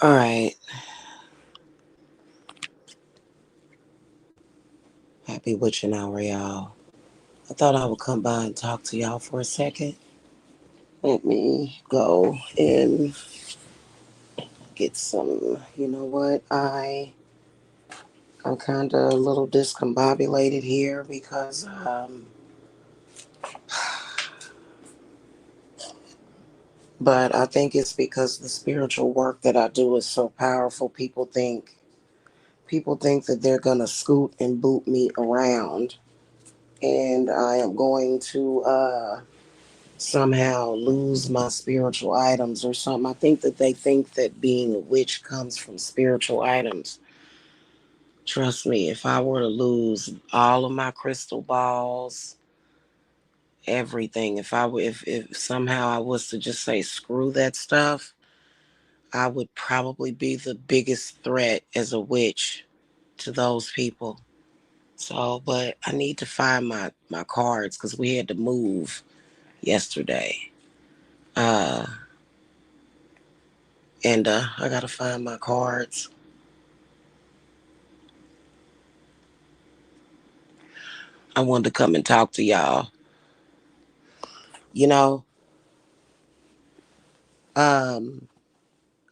All right. Happy witching hour, y'all. I thought I would come by and talk to y'all for a second. Let me go and get some. You know what? I'm kind of a little discombobulated here because but I think it's because the spiritual work that I do is so powerful. People think that they're gonna scoot and boot me around, and I am going to somehow lose my spiritual items or something. I think that they think that being a witch comes from spiritual items. Trust me, if I were to lose all of my crystal balls, everything, if somehow I was to just say screw that stuff, I would probably be the biggest threat as a witch to those people. So, but I need to find my cards because we had to move yesterday. Uh, and I gotta find my cards. I wanted to come and talk to y'all. You know, um,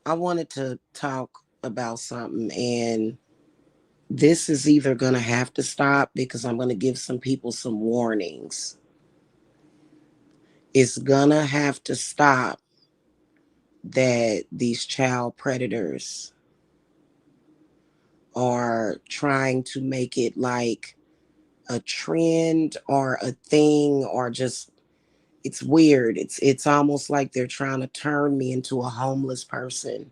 I wanted to talk about something, and this is either gonna have to stop because I'm gonna give some people some warnings. It's gonna have to stop that these child predators are trying to make it like a trend or a thing or just it's weird. It's almost like they're trying to turn me into a homeless person.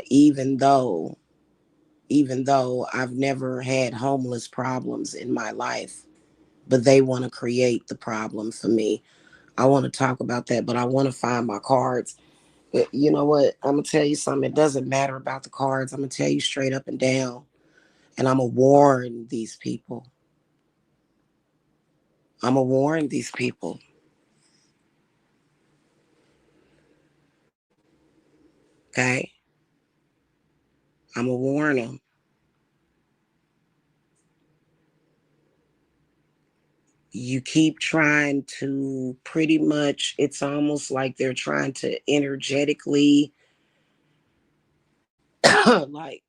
Even though I've never had homeless problems in my life, but they want to create the problem for me. I want to talk about that, but I want to find my cards. But you know what? I'm gonna tell you something. It doesn't matter about the cards. I'm gonna tell you straight up and down, and I'm gonna warn these people. I'm gonna warn these people. Okay, I'm gonna warn them. You keep trying to pretty much. It's almost like they're trying to energetically, like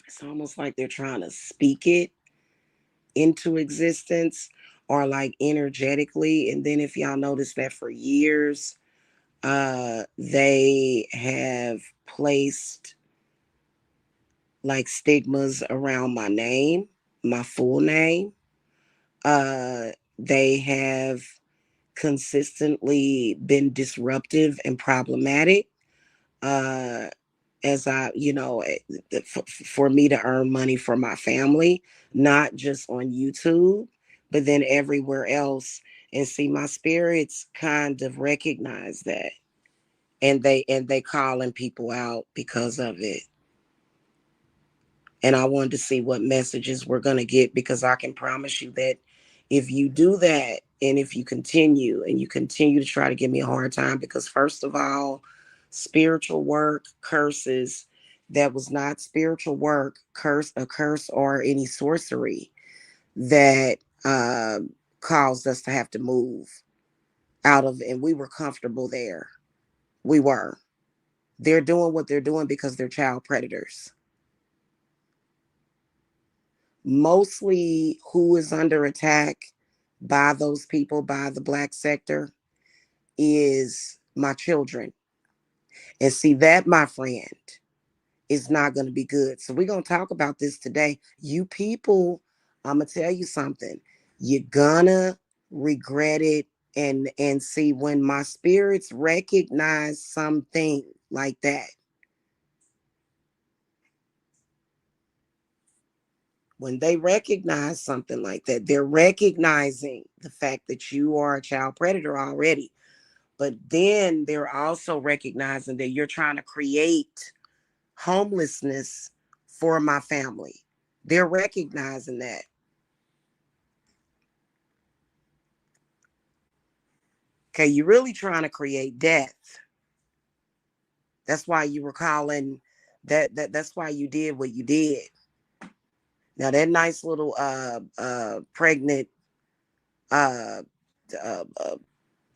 it's almost like they're trying to speak it into existence or like energetically. And then if y'all notice that for years, they have placed like stigmas around my name, my full name. They have consistently been disruptive and problematic. Uh, as for me to earn money for my family, not just on YouTube, but then everywhere else. And see, my spirits kind of recognize that, and they calling people out because of it. And I wanted to see what messages we're going to get because I can promise you that if you do that and if you continue and you continue to try to give me a hard time, because first of all, spiritual work curses that was not spiritual work, a curse or any sorcery that caused us to have to move out of, and we were comfortable there. We were. They're doing what they're doing because they're child predators. Mostly who is under attack by those people, by the black sector, is my children. And see, that, my friend, is not going to be good. So we're going to talk about this today. You people, I'm going to tell you something. You're gonna regret it. And see, when my spirits recognize something like that, when they recognize something like that, they're recognizing the fact that you are a child predator already. But then they're also recognizing that you're trying to create homelessness for my family. They're recognizing that. Okay, you're really trying to create death. That's why you were calling. That's why you did what you did. Now that nice little pregnant uh, uh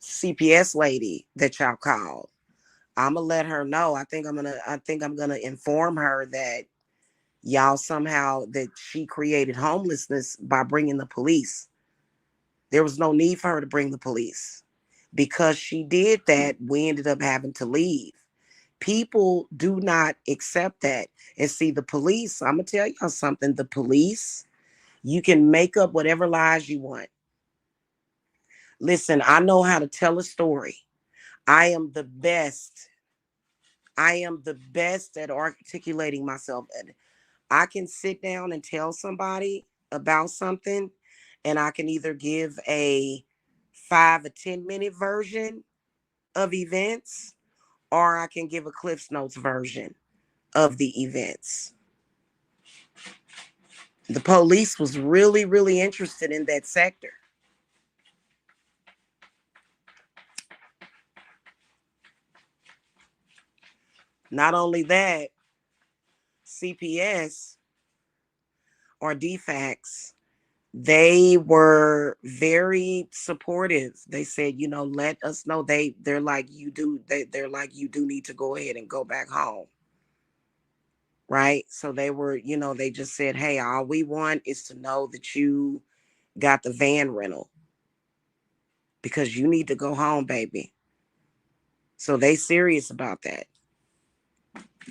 CPS lady that y'all called, I'm gonna let her know. I think I'm gonna inform her that y'all somehow that she created homelessness by bringing the police. There was no need for her to bring the police. Because she did that, we ended up having to leave. People do not accept that. And see, the police, I'm gonna tell y'all something. The police, you can make up whatever lies you want. Listen, I know how to tell a story. I am the best. I am the best at articulating myself. And I can sit down and tell somebody about something, and I can either give a 5 or 10 minute version of events, or I can give a Cliff's Notes version of the events. The police was really, really interested in that sector. Not only that, CPS or DFACS, they were very supportive. They said, let us know. They're like they're like you do need to go ahead and go back home. Right? So they were, they just said, "Hey, all we want is to know that you got the van rental because you need to go home, baby." So they serious about that.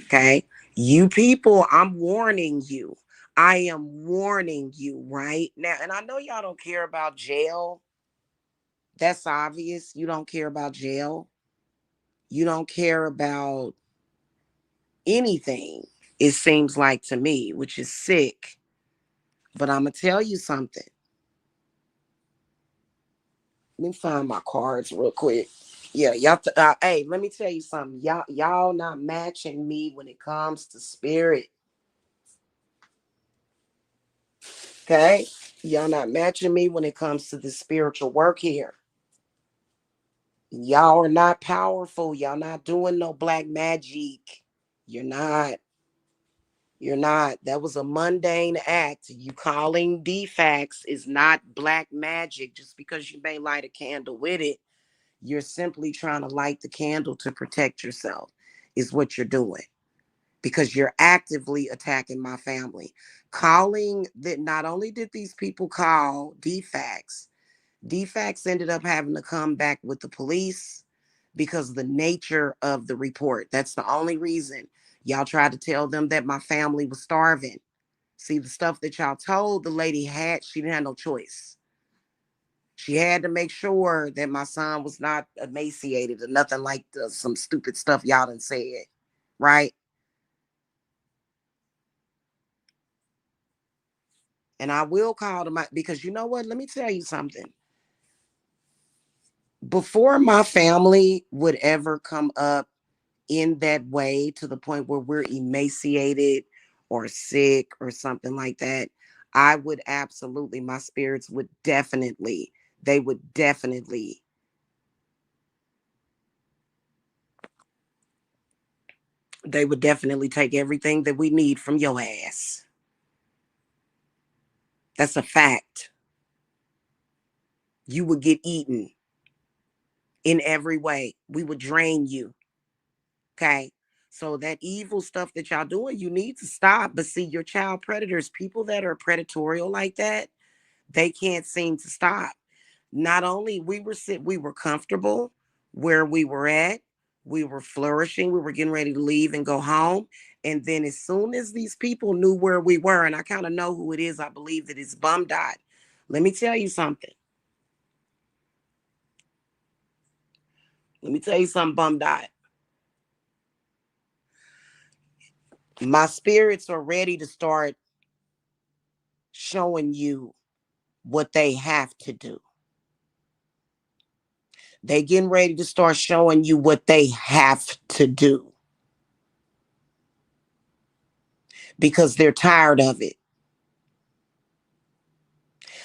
Okay? You people, I'm warning you. I am warning you right now. And I know y'all don't care about jail. That's obvious. You don't care about jail. You don't care about anything, it seems like to me, which is sick. But I'm going to tell you something. Let me find my cards real quick. Yeah, hey, let me tell you something. Y'all not matching me when it comes to spirit. Okay? Y'all not matching me when it comes to the spiritual work here. Y'all are not powerful. Y'all not doing no black magic. You're not. You're not. That was a mundane act. You calling defects is not black magic. Just because you may light a candle with it, you're simply trying to light the candle to protect yourself, is what you're doing. Because you're actively attacking my family. Calling that, not only did these people call defects, defects ended up having to come back with the police because of the nature of the report. That's the only reason. Y'all tried to tell them that my family was starving. See, the stuff that y'all told the lady she didn't have no choice. She had to make sure that my son was not emaciated or nothing like some stupid stuff y'all done said. Right? And I will call them out because you know what? Let me tell you something. Before my family would ever come up in that way to the point where we're emaciated or sick or something like that, I would absolutely, my spirits would definitely, they would definitely, they would definitely take everything that we need from your ass. That's a fact. You would get eaten in every way. We would drain you. Okay. So that evil stuff that y'all doing, you need to stop. But see, your child predators, people that are predatorial like that, they can't seem to stop. Not only we were comfortable where we were at, we were flourishing, we were getting ready to leave and go home. And then as soon as these people knew where we were, and I kind of know who it is, I believe that it's Bum Dot. Let me tell you something. Let me tell you something, Bum Dot. My spirits are ready to start showing you what they have to do. They getting ready to start showing you what they have to do because they're tired of it.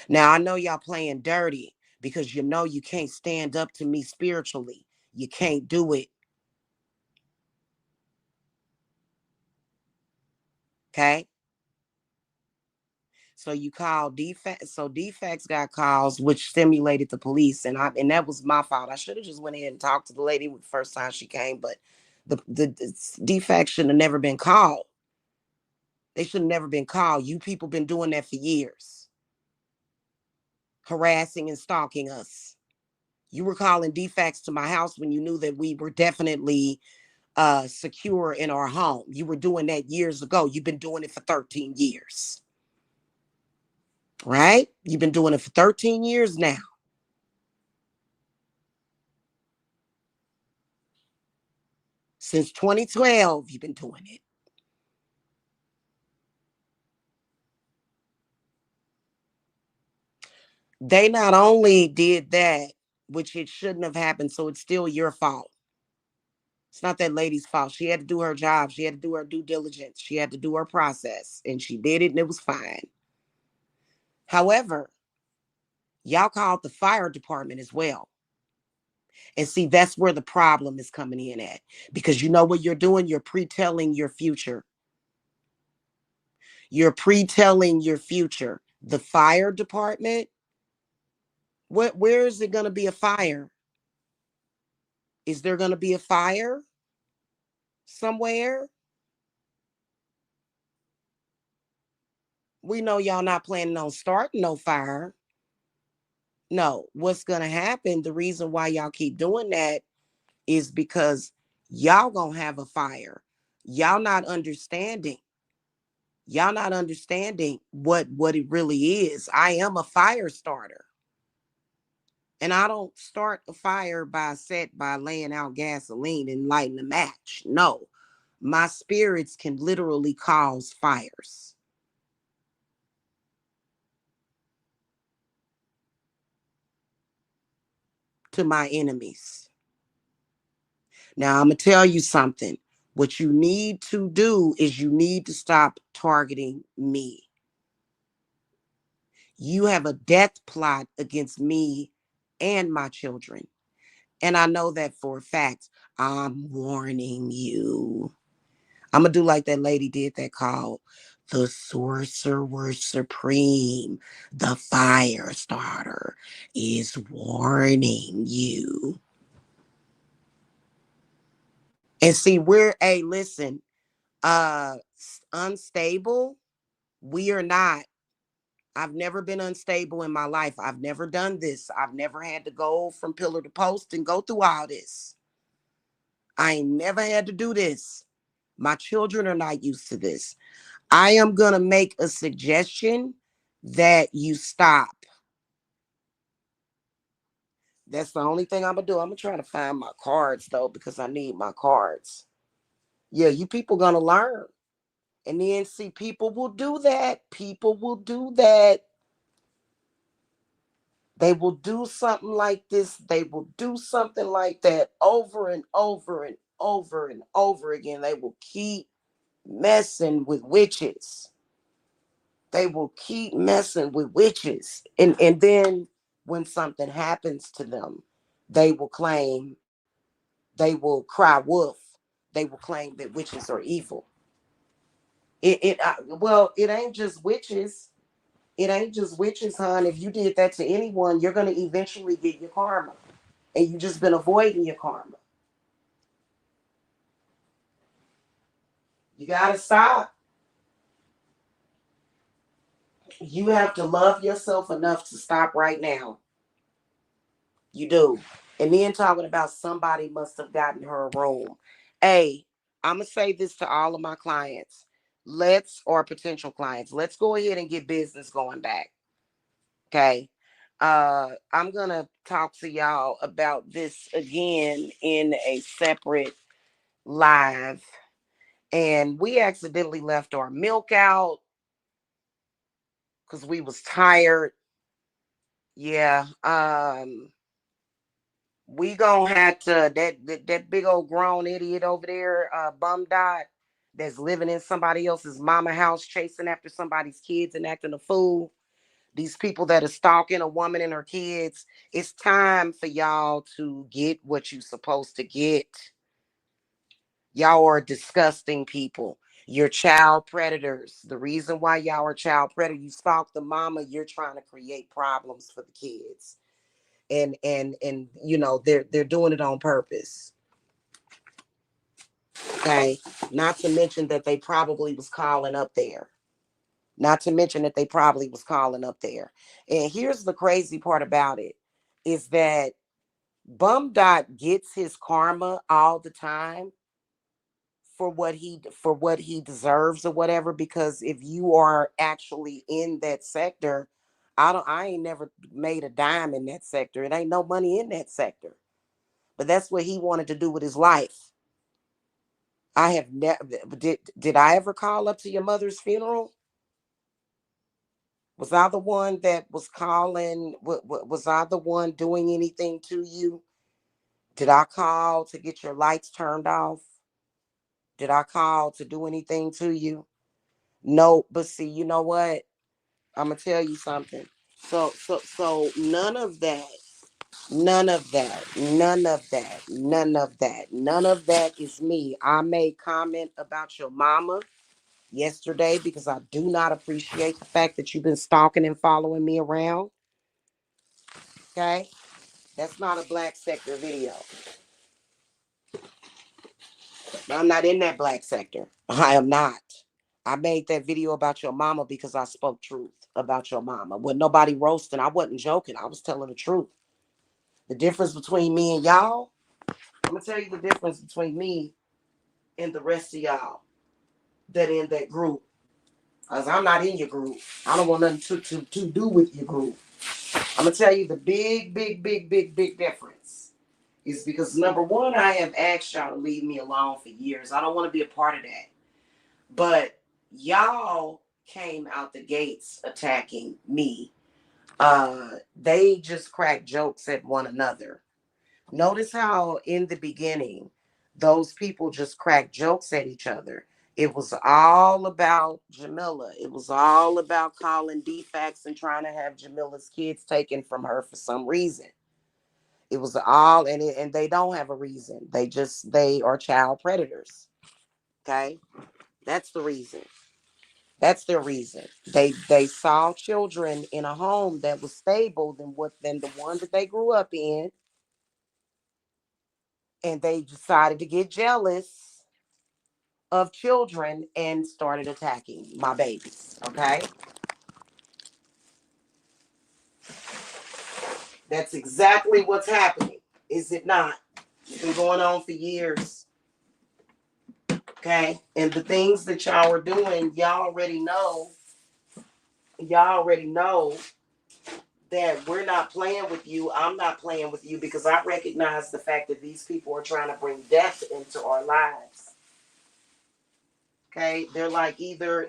Now I know y'all playing dirty because you know you can't stand up to me spiritually. You can't do it. Okay. So you call defects. So defects got calls, which stimulated the police, and that was my fault. I should have just went ahead and talked to the lady the first time she came, but the defects should have never been called. They should have never been called. You people been doing that for years, harassing and stalking us. You were calling defects to my house when you knew that we were definitely secure in our home. You were doing that years ago. You've been doing it for 13 years. Right? You've been doing it for 13 years now. Since 2012, you've been doing it. They not only did that, which it shouldn't have happened, so it's still your fault. It's not that lady's fault. She had to do her job. She had to do her due diligence. She had to do her process, and she did it, and it was fine. However, y'all called the fire department as well. And see, that's where the problem is coming in at. Because you know what you're doing? You're pre-telling your future. You're pre-telling your future. The fire department, where is it going to be a fire? Is there going to be a fire somewhere? We know y'all not planning on starting no fire. No, what's going to happen, the reason why y'all keep doing that is because y'all going to have a fire. Y'all not understanding. Y'all not understanding what it really is. I am a fire starter. And I don't start a fire by laying out gasoline and lighting a match. No. My spirits can literally cause fires to my enemies. Now, I'm going to tell you something. What you need to do is you need to stop targeting me. You have a death plot against me and my children. And I know that for a fact. I'm warning you. I'm going to do like that lady did that call. The Sorcerer Supreme, the fire starter, is warning you. And see, hey, listen, uh, unstable. We are not. I've never been unstable in my life. I've never done this. I've never had to go from pillar to post and go through all this. I ain't never had to do this. My children are not used to this. I am going to make a suggestion that you stop. That's the only thing I'm going to do. I'm going to try to find my cards, though, because I need my cards. Yeah, you people going to learn. And then, see, people will do that. People will do that. They will do something like this. They will do something like that over and over and over and over again. They will keep messing with witches. They will keep messing with witches. And then when something happens to them, they will claim, they will cry wolf. They will claim that witches are evil. Well, it ain't just witches. It ain't just witches, hon. If you did that to anyone, you're going to eventually get your karma. And you just been avoiding your karma. You got to stop. You have to love yourself enough to stop right now. You do. And then talking about somebody must have gotten her a room. Hey, I'm going to say this to all of my clients. Or potential clients, let's go ahead and get business going back. Okay. I'm going to talk to y'all about this again in a separate live. And we accidentally left our milk out because we was tired. Yeah. We gonna have to that big old grown idiot over there, bum dot, that's living in somebody else's mama house, chasing after somebody's kids and acting a fool. These people that are stalking a woman and her kids. It's time for y'all to get what you're supposed to get. Y'all are disgusting people. You're child predators. The reason why y'all are child predators, you stalk the mama, you're trying to create problems for the kids. And you know, they're doing it on purpose. Okay. Not to mention that they probably was calling up there. Not to mention that they probably was calling up there. And here's the crazy part about it is that Bum Dot gets his karma all the time for what he deserves or whatever, because if you are actually in that sector, I ain't never made a dime in that sector. It ain't no money in that sector. But that's what he wanted to do with his life. I have never did I ever call up to your mother's funeral? Was I the one that was calling? Was I the one doing anything to you? Did I call to get your lights turned off? Did I call to do anything to you? No, but see, you know what? I'm gonna tell you something. So none of that, none of that, none of that, none of that, none of that is me. I made comment about your mama yesterday because I do not appreciate the fact that you've been stalking and following me around. Okay? That's not a black sector video. I'm not in that black sector. I am not. I made that video about your mama because I spoke truth about your mama. When nobody roasting, I wasn't joking. I was telling the truth. The difference between me and y'all, I'm gonna tell you the difference between me and the rest of y'all that in that group. Because I'm not in your group. I don't want nothing to do with your group. I'm gonna tell you the big difference is because number one, I have asked y'all to leave me alone for years. I don't want to be a part of that. But y'all came out the gates attacking me. They just crack jokes at one another. Notice how in the beginning, those people just cracked jokes at each other. It was all about Jamila. It was all about calling defects and trying to have Jamila's kids taken from her for some reason. It was all, and they don't have a reason. They are child predators. Okay, that's the reason. That's their reason. They saw children in a home that was stable than the one that they grew up in, and they decided to get jealous of children and started attacking my babies. Okay, that's exactly what's happening. Is it not? It's been going on for years. Okay, and the things that y'all are doing, y'all already know. Y'all already know that we're not playing with you. I'm not playing with you because I recognize the fact that these people are trying to bring death into our lives. Okay, they're like either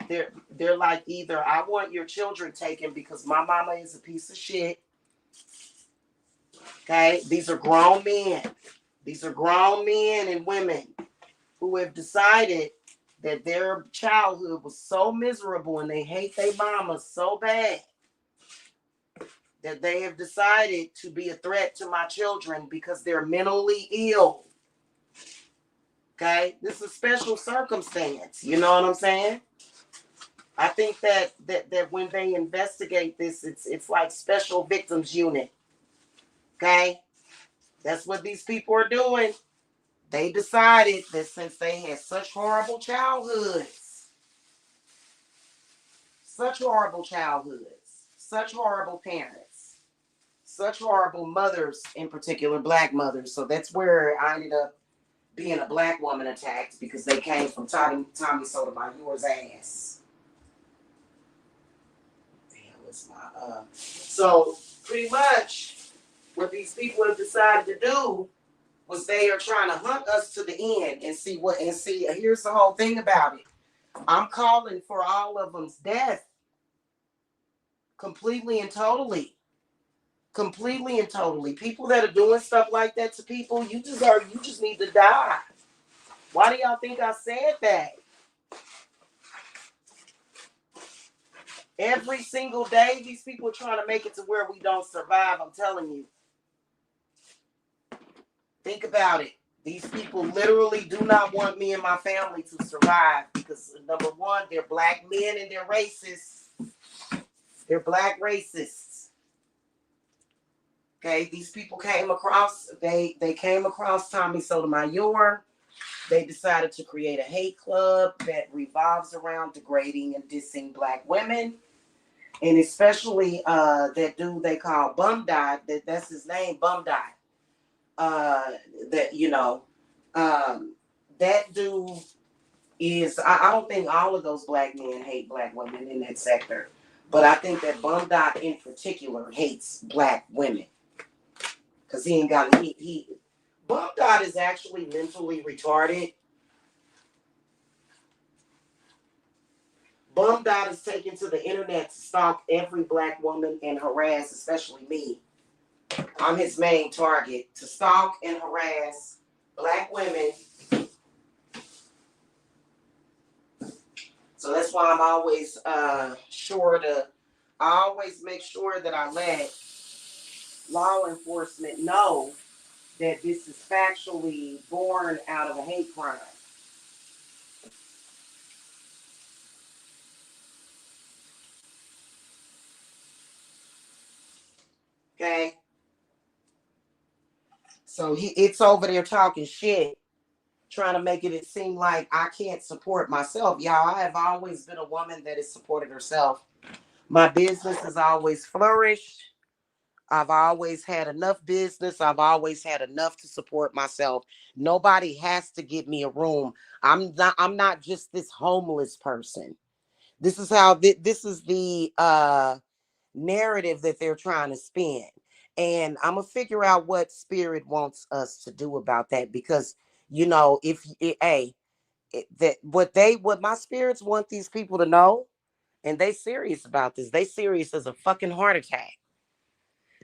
I want your children taken because my mama is a piece of shit. Okay, these are grown men. These are grown men and women who have decided that their childhood was so miserable and they hate their mama so bad that they have decided to be a threat to my children because they're mentally ill. Okay, this is a special circumstance. You know what I'm saying? I think that when they investigate this, it's like special victims unit. Okay, that's what these people are doing. They decided that since they had such horrible childhoods, such horrible parents, such horrible mothers, in particular black mothers. So that's where I ended up being a black woman attacked because they came from Tommy Sotomayor's ass. Damn, what's my So pretty much what these people have decided to do was they are trying to hunt us to the end and see. Here's the whole thing about it. I'm calling for all of them's death, completely and totally. Completely and totally. People that are doing stuff like that to people, you just need to die. Why do y'all think I said that? Every single day, these people are trying to make it to where we don't survive. I'm telling you. Think about it. These people literally do not want me and my family to survive because number one, they're black men and they're racists. They're black racists. Okay, these people came across. They came across Tommy Sotomayor. They decided to create a hate club that revolves around degrading and dissing black women, and especially that dude they call Bum Dot. That's his name, Bum Dot. Uh, that um, that dude is. I don't think all of those black men hate black women in that sector, but I think that Bum Dot in particular hates black women because he ain't got he. Bum Dot is actually mentally retarded. Bum Dot is taken to the internet to stalk every black woman and harass, especially me. I'm his main target to stalk and harass black women. So that's why I'm always I always make sure that I let law enforcement know that this is factually born out of a hate crime. Okay? So it's over there talking shit, trying to make it seem like I can't support myself. Y'all, I have always been a woman that has supported herself. My business has always flourished. I've always had enough business. I've always had enough to support myself. Nobody has to give me a room. I'm not just this homeless person. This is how this is the narrative that they're trying to spin. And I'm gonna figure out what spirit wants us to do about that because if that what my spirits want these people to know, and they serious about this. They serious as a fucking heart attack.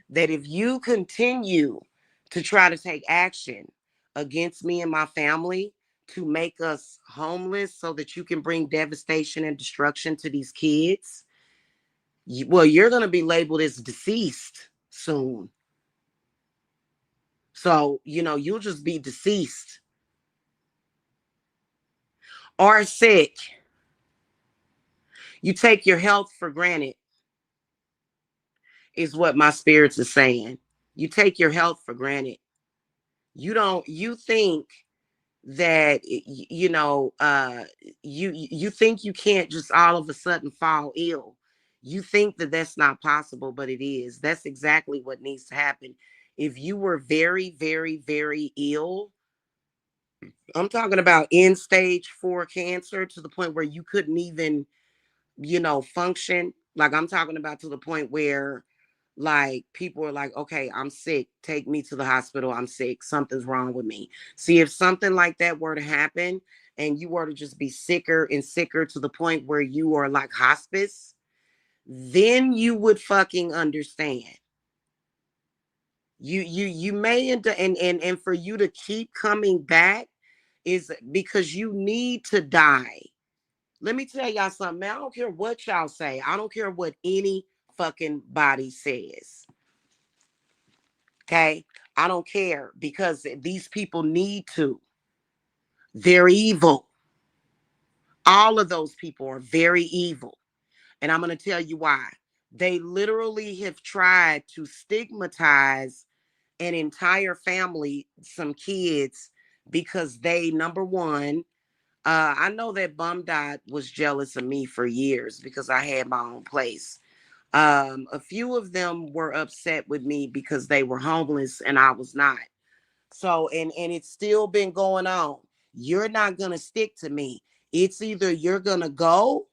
That if you continue to try to take action against me and my family to make us homeless so that you can bring devastation and destruction to these kids, well, you're going to be labeled as deceased soon. So, you'll just be deceased or sick. You take your health for granted, is what my spirits are saying. You take your health for granted. You think that you think you can't just all of a sudden fall ill. You think that that's not possible, but it is. That's exactly what needs to happen. If you were very, very, very ill, I'm talking about end stage 4 cancer to the point where you couldn't even function. Like I'm talking about to the point where like people are like, okay, I'm sick. Take me to the hospital. I'm sick. Something's wrong with me. See, if something like that were to happen and you were to just be sicker and sicker to the point where you are like hospice, then you would fucking understand. You may and for you to keep coming back is because you need to die. Let me tell y'all something, man. I don't care what y'all say. I don't care what any fucking body says. Okay? I don't care because these people need to. They're evil. All of those people are very evil. And I'm going to tell you why. They literally have tried to stigmatize an entire family, some kids, because they, number one, I know that Bum Dot was jealous of me for years because I had my own place. A few of them were upset with me because they were homeless and I was not. So, and it's still been going on. You're not gonna stick to me. It's either you're gonna go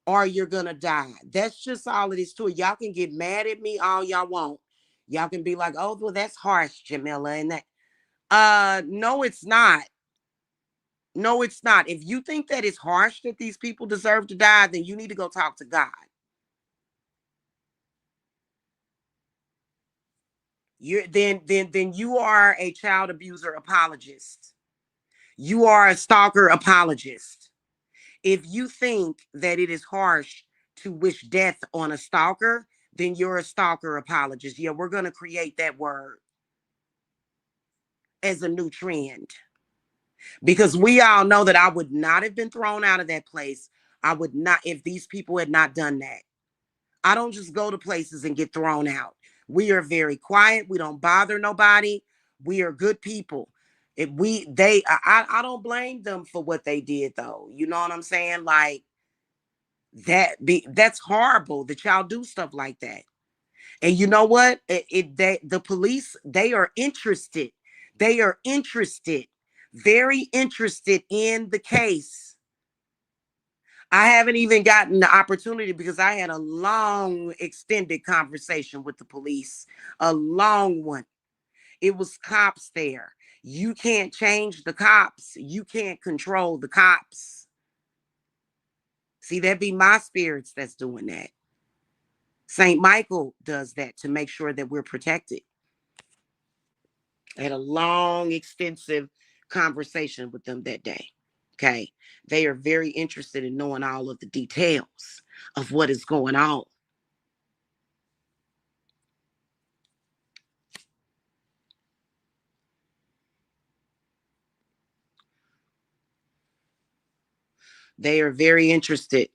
or you're gonna die. That's just all it is to it. Y'all can get mad at me all y'all want. Y'all can be like, oh, well, that's harsh, Jamila. And that no, it's not. No, it's not. If you think that it's harsh that these people deserve to die, then you need to go talk to God. You're then you are a child abuser apologist. You are a stalker apologist. If you think that it is harsh to wish death on a stalker, then you're a stalker apologist. Yeah, we're going to create that word. as a new trend. Because we all know that I would not have been thrown out of that place. I would not, if these people had not done that. I don't just go to places and get thrown out. We are very quiet. We don't bother nobody. We are good people. If we they I don't blame them for what they did though. You know what I'm saying? Like that's horrible that y'all do stuff like that. And you know what? The police, they are interested. They are interested, very interested in the case. I haven't even gotten the opportunity because I had a long, extended conversation with the police, a long one. It was cops there. You can't change the cops. You can't control the cops. See, that be my spirits that's doing that. St. Michael does that to make sure that we're protected. I had a long, extensive conversation with them that day. Okay. They are very interested in knowing all of the details of what is going on. They are very interested.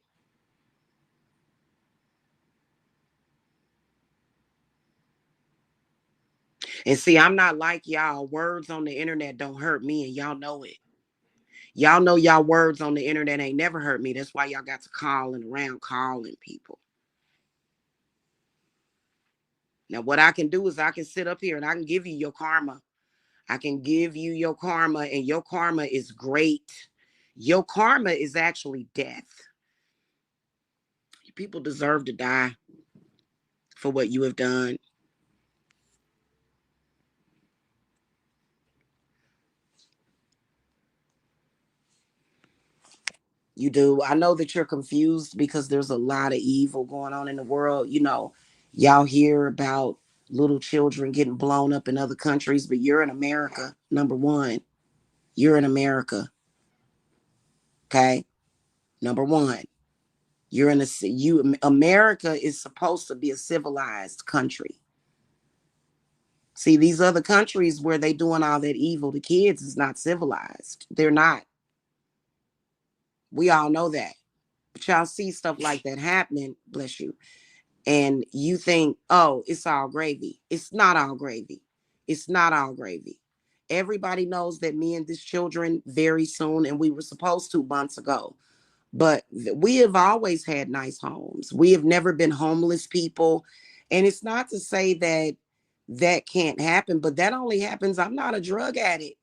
And see, I'm not like y'all. Words on the internet don't hurt me, and y'all know it. Y'all know y'all words on the internet ain't never hurt me. That's why y'all got to calling around, calling people. Now, what I can do is I can sit up here and I can give you your karma. I can give you your karma, and your karma is great. Your karma is actually death. People deserve to die for what you have done. You do. I know that you're confused because there's a lot of evil going on in the world. You know, y'all hear about little children getting blown up in other countries, but you're in America, number one. You're in America. Okay. Number one. You're in America is supposed to be a civilized country. See, these other countries where they doing all that evil to kids is not civilized. They're not. We all know that. But y'all see stuff like that happening, bless you, and you think, oh, it's all gravy. It's not all gravy. It's not all gravy. Everybody knows that me and this children very soon, and we were supposed to months ago. But we have always had nice homes. We have never been homeless people. And it's not to say that that can't happen, but that only happens. I'm not a drug addict.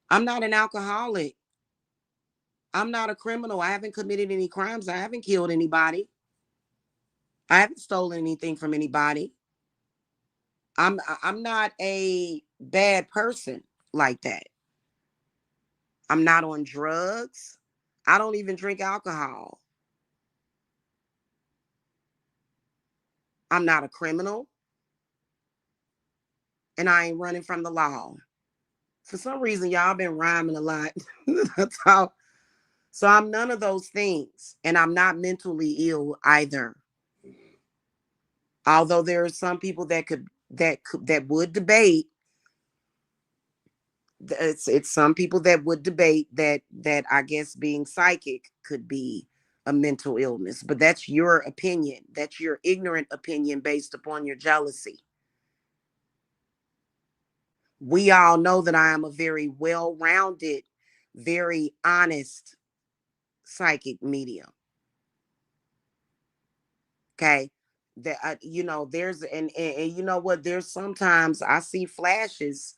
I'm not an alcoholic. I'm not a criminal. I haven't committed any crimes. I haven't killed anybody. I haven't stolen anything from anybody. I'm not a bad person like that. I'm not on drugs. I don't even drink alcohol. I'm not a criminal, and I ain't running from the law. For some reason, y'all been rhyming a lot. That's how. So I'm none of those things, and I'm not mentally ill either. Although there are some people that would debate. It's some people that would debate that I guess being psychic could be a mental illness, but that's your opinion. That's your ignorant opinion based upon your jealousy. We all know that I am a very well-rounded, very honest psychic medium. Okay. That you know, there's and you know what? There's sometimes I see flashes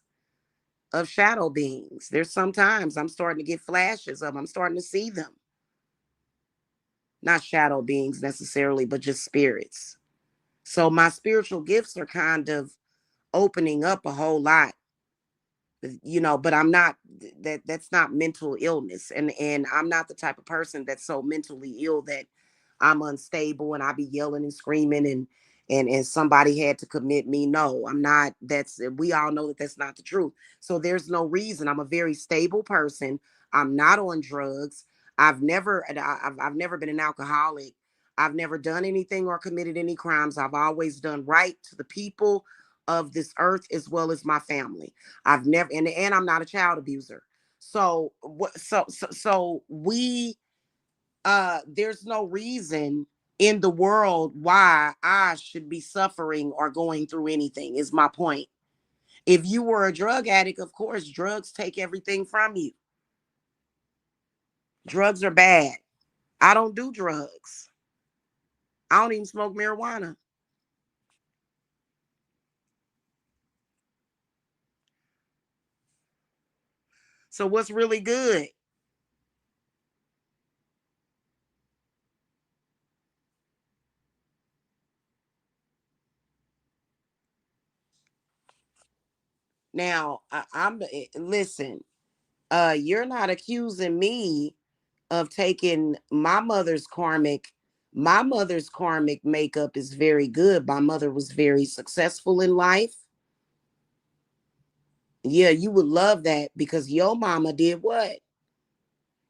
of shadow beings. There's sometimes I'm starting to get flashes of. I'm starting to see them. Not shadow beings necessarily, but just spirits. So my spiritual gifts are kind of opening up a whole lot, you know, but I'm not that's not mental illness, and I'm not the type of person that's so mentally ill that I'm unstable and I be yelling and screaming and somebody had to commit me. No, I'm not. That's we all know that that's not the truth. So there's no reason. I'm a very stable person. I'm not on drugs. I've never been an alcoholic. I've never done anything or committed any crimes. I've always done right to the people of this earth as well as my family. I've never, and I'm not a child abuser. So what? So we there's no reason in the world why I should be suffering or going through anything. Is my point. If you were a drug addict, of course, drugs take everything from you. Drugs are bad. I don't do drugs. I don't even smoke marijuana. So what's really good? Now, I'm listen. You're not accusing me of taking my mother's karmic. My mother's karmic makeup is very good. My mother was very successful in life. Yeah, you would love that because your mama did what?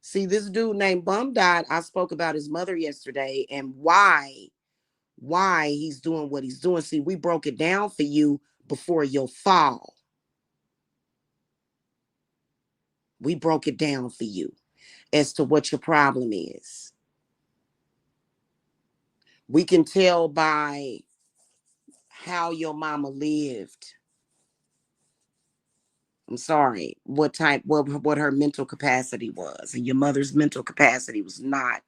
See, this dude named Bum died. I spoke about his mother yesterday and why he's doing what he's doing. See, we broke it down for you before your fall. We broke it down for you as to what your problem is. We can tell by how your mama lived. I'm sorry, what her mental capacity was. And your mother's mental capacity was not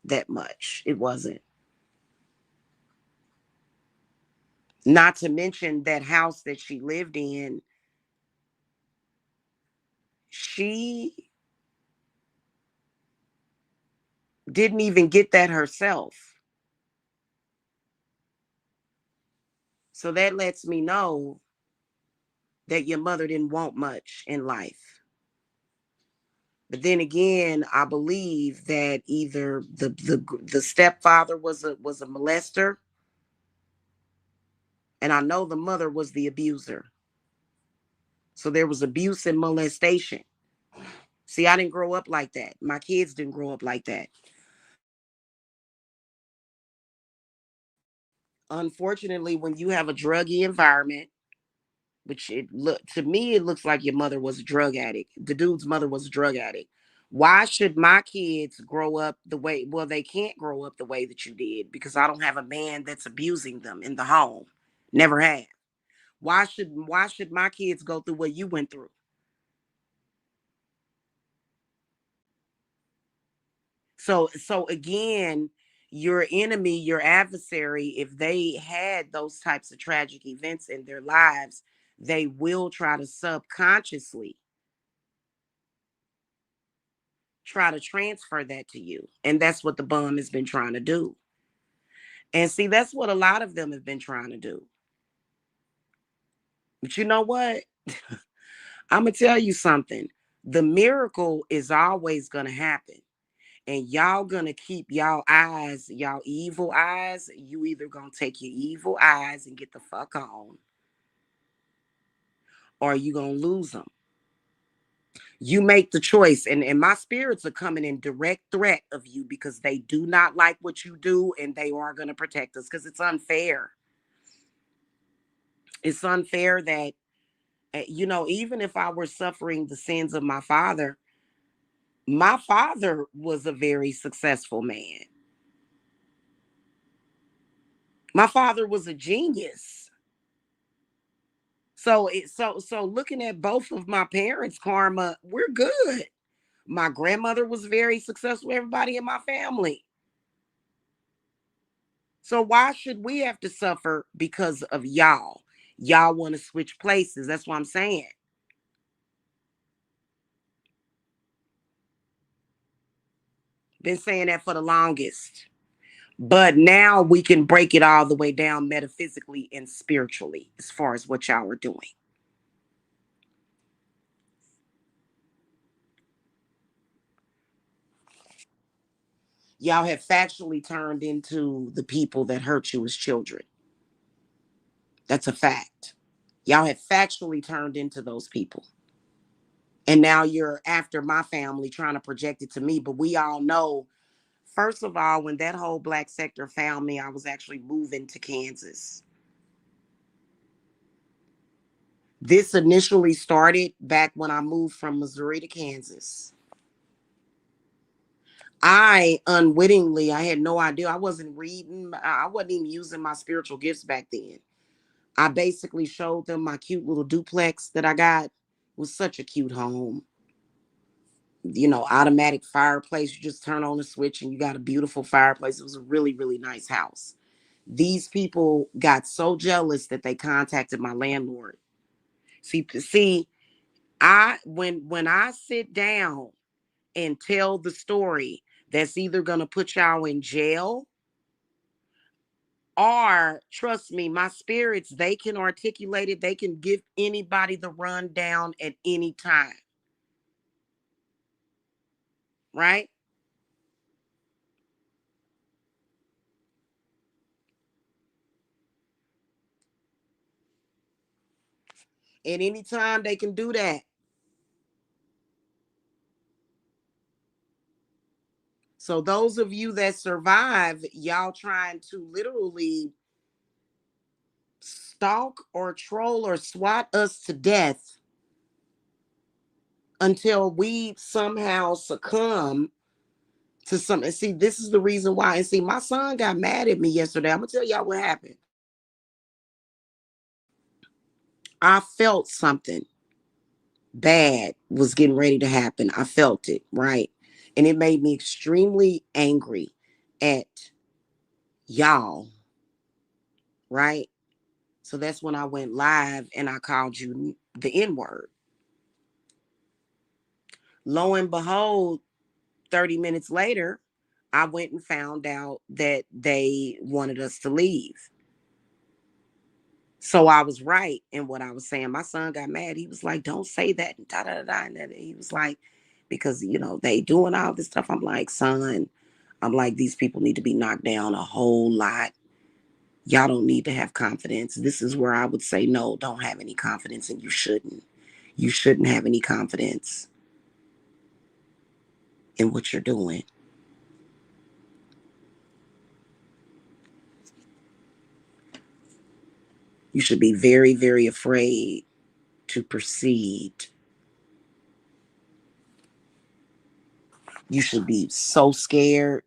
that much. It wasn't. Not to mention that house that she lived in, she didn't even get that herself. So that lets me know that your mother didn't want much in life. But then again, I believe that either the stepfather was a molester, and I know the mother was the abuser. So there was abuse and molestation. See, I didn't grow up like that. My kids didn't grow up like that. Unfortunately, when you have a druggy environment, which it look to me, it looks like your mother was a drug addict. The dude's mother was a drug addict. Why should my kids grow up the way? Well, they can't grow up the way that you did because I don't have a man that's abusing them in the home. Never have. Why should my kids go through what you went through? So again, your enemy, your adversary, if they had those types of tragic events in their lives, they will try to subconsciously try to transfer that to you. And that's what the bum has been trying to do. And see, that's what a lot of them have been trying to do. But you know what? I'm going to tell you something. The miracle is always going to happen. And y'all going to keep y'all eyes, y'all evil eyes. You either going to take your evil eyes and get the fuck on, or you going to lose them. You make the choice. And my spirits are coming in direct threat of you because they do not like what you do and they are going to protect us because it's unfair. It's unfair that, even if I were suffering the sins of my father was a very successful man. My father was a genius. So looking at both of my parents' karma, we're good. My grandmother was very successful, everybody in my family. So why should we have to suffer because of y'all? Y'all want to switch places. That's what I'm saying. Been saying that for the longest. But now we can break it all the way down metaphysically and spiritually as far as what y'all are doing. Y'all have factually turned into the people that hurt you as children. That's a fact. Y'all have factually turned into those people. And now you're after my family trying to project it to me. But we all know, first of all, when that whole black sector found me, I was actually moving to Kansas. This initially started back when I moved from Missouri to Kansas. I unwittingly, I had no idea. I wasn't reading. I wasn't even using my spiritual gifts back then. I basically showed them my cute little duplex that I got. It was such a cute home. Automatic fireplace. You just turn on the switch and you got a beautiful fireplace. It was a really, really nice house. These people got so jealous that they contacted my landlord. See, when I sit down and tell the story that's either gonna put y'all in jail or, trust me, my spirits, they can articulate it. They can give anybody the rundown at any time, right? At any time they can do that. So those of you that survive, y'all trying to literally stalk or troll or swat us to death until we somehow succumb to something. See, this is the reason why. And see, my son got mad at me yesterday. I'm gonna tell y'all what happened. I felt something bad was getting ready to happen. I felt it, right? And it made me extremely angry at y'all, right? So that's when I went live and I called you the N word. Lo and behold, 30 minutes later, I went and found out that they wanted us to leave. So I was right in what I was saying. My son got mad. He was like, don't say that. And da, da, da, da. And he was like, because, they doing all this stuff. I'm like, son, I'm like, these people need to be knocked down a whole lot. Y'all don't need to have confidence. This is where I would say, no, don't have any confidence. And you shouldn't. You shouldn't have any confidence in what you're doing. You should be very, very afraid to proceed. You should be so scared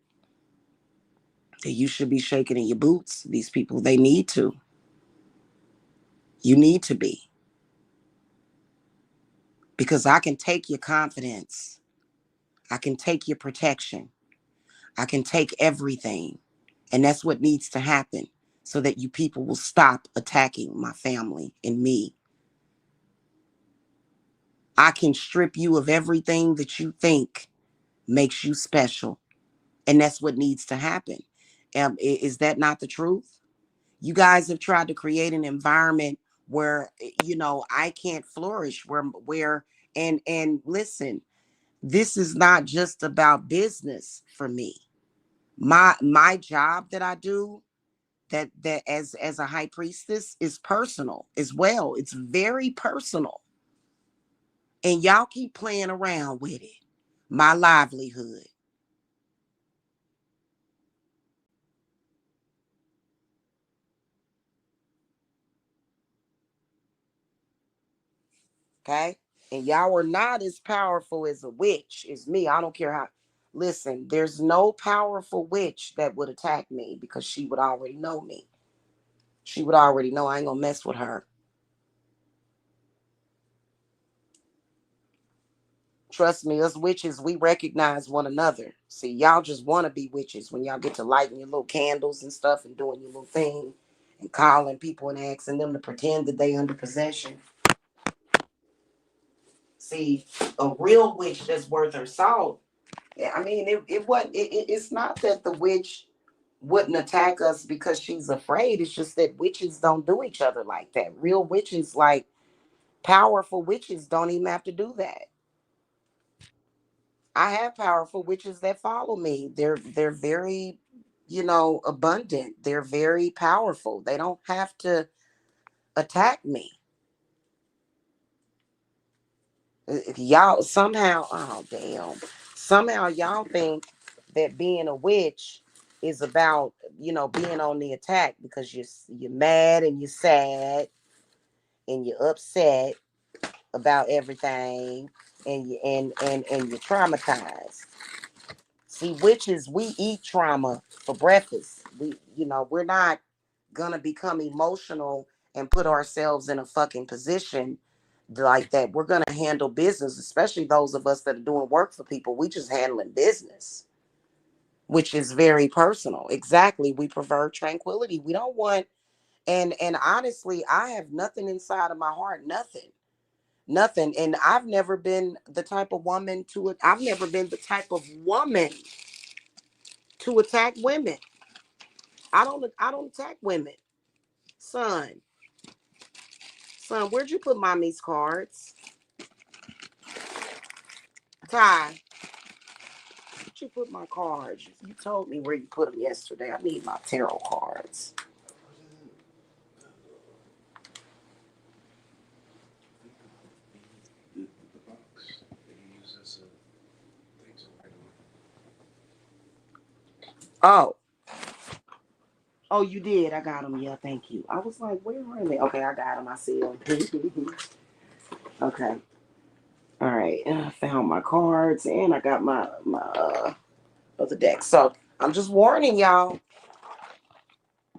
that you should be shaking in your boots. These people, they need to. You need to be. Because I can take your confidence. I can take your protection. I can take everything. And that's what needs to happen so that you people will stop attacking my family and me. I can strip you of everything that you think makes you special. And that's what needs to happen. Is that not the truth? You guys have tried to create an environment where, I can't flourish, where and listen, this is not just about business for me. My job that I do, that as a high priestess, is personal as well. It's very personal. And y'all keep playing around with it. My livelihood. Okay? And y'all are not as powerful as a witch as me. I don't care how. Listen, there's no powerful witch that would attack me because she would already know me. She would already know I ain't gonna mess with her. Trust me, us witches, we recognize one another. See, y'all just want to be witches when y'all get to lighting your little candles and stuff and doing your little thing and calling people and asking them to pretend that they under possession. See, a real witch that's worth her salt. I mean, it's not that the witch wouldn't attack us because she's afraid. It's just that witches don't do each other like that. Real witches, like powerful witches, don't even have to do that. I have powerful witches that follow me. They're very, abundant. They're very powerful. They don't have to attack me. Y'all somehow, oh damn. Somehow y'all think that being a witch is about, being on the attack because you're mad and you're sad and you're upset about everything, and you're traumatized. See, witches, we eat trauma for breakfast. We're not gonna become emotional and put ourselves in a fucking position like that. We're gonna handle business, especially those of us that are doing work for people. We just handling business, which is very personal. Exactly. We prefer tranquility. We don't want, and honestly, I have nothing inside of my heart, nothing. Nothing. And I've never been the type of woman to it. I've never been the type of woman to attack women. I don't attack women. Son, son, where'd you put mommy's cards? Ty, where'd you put my cards? You told me where you put them yesterday. I need my tarot cards. Oh, oh, you did. I got them. Yeah, thank you. I was like, where are they? Okay, I got them. I see them. Okay. All right. I found my cards and I got my other deck. So I'm just warning y'all.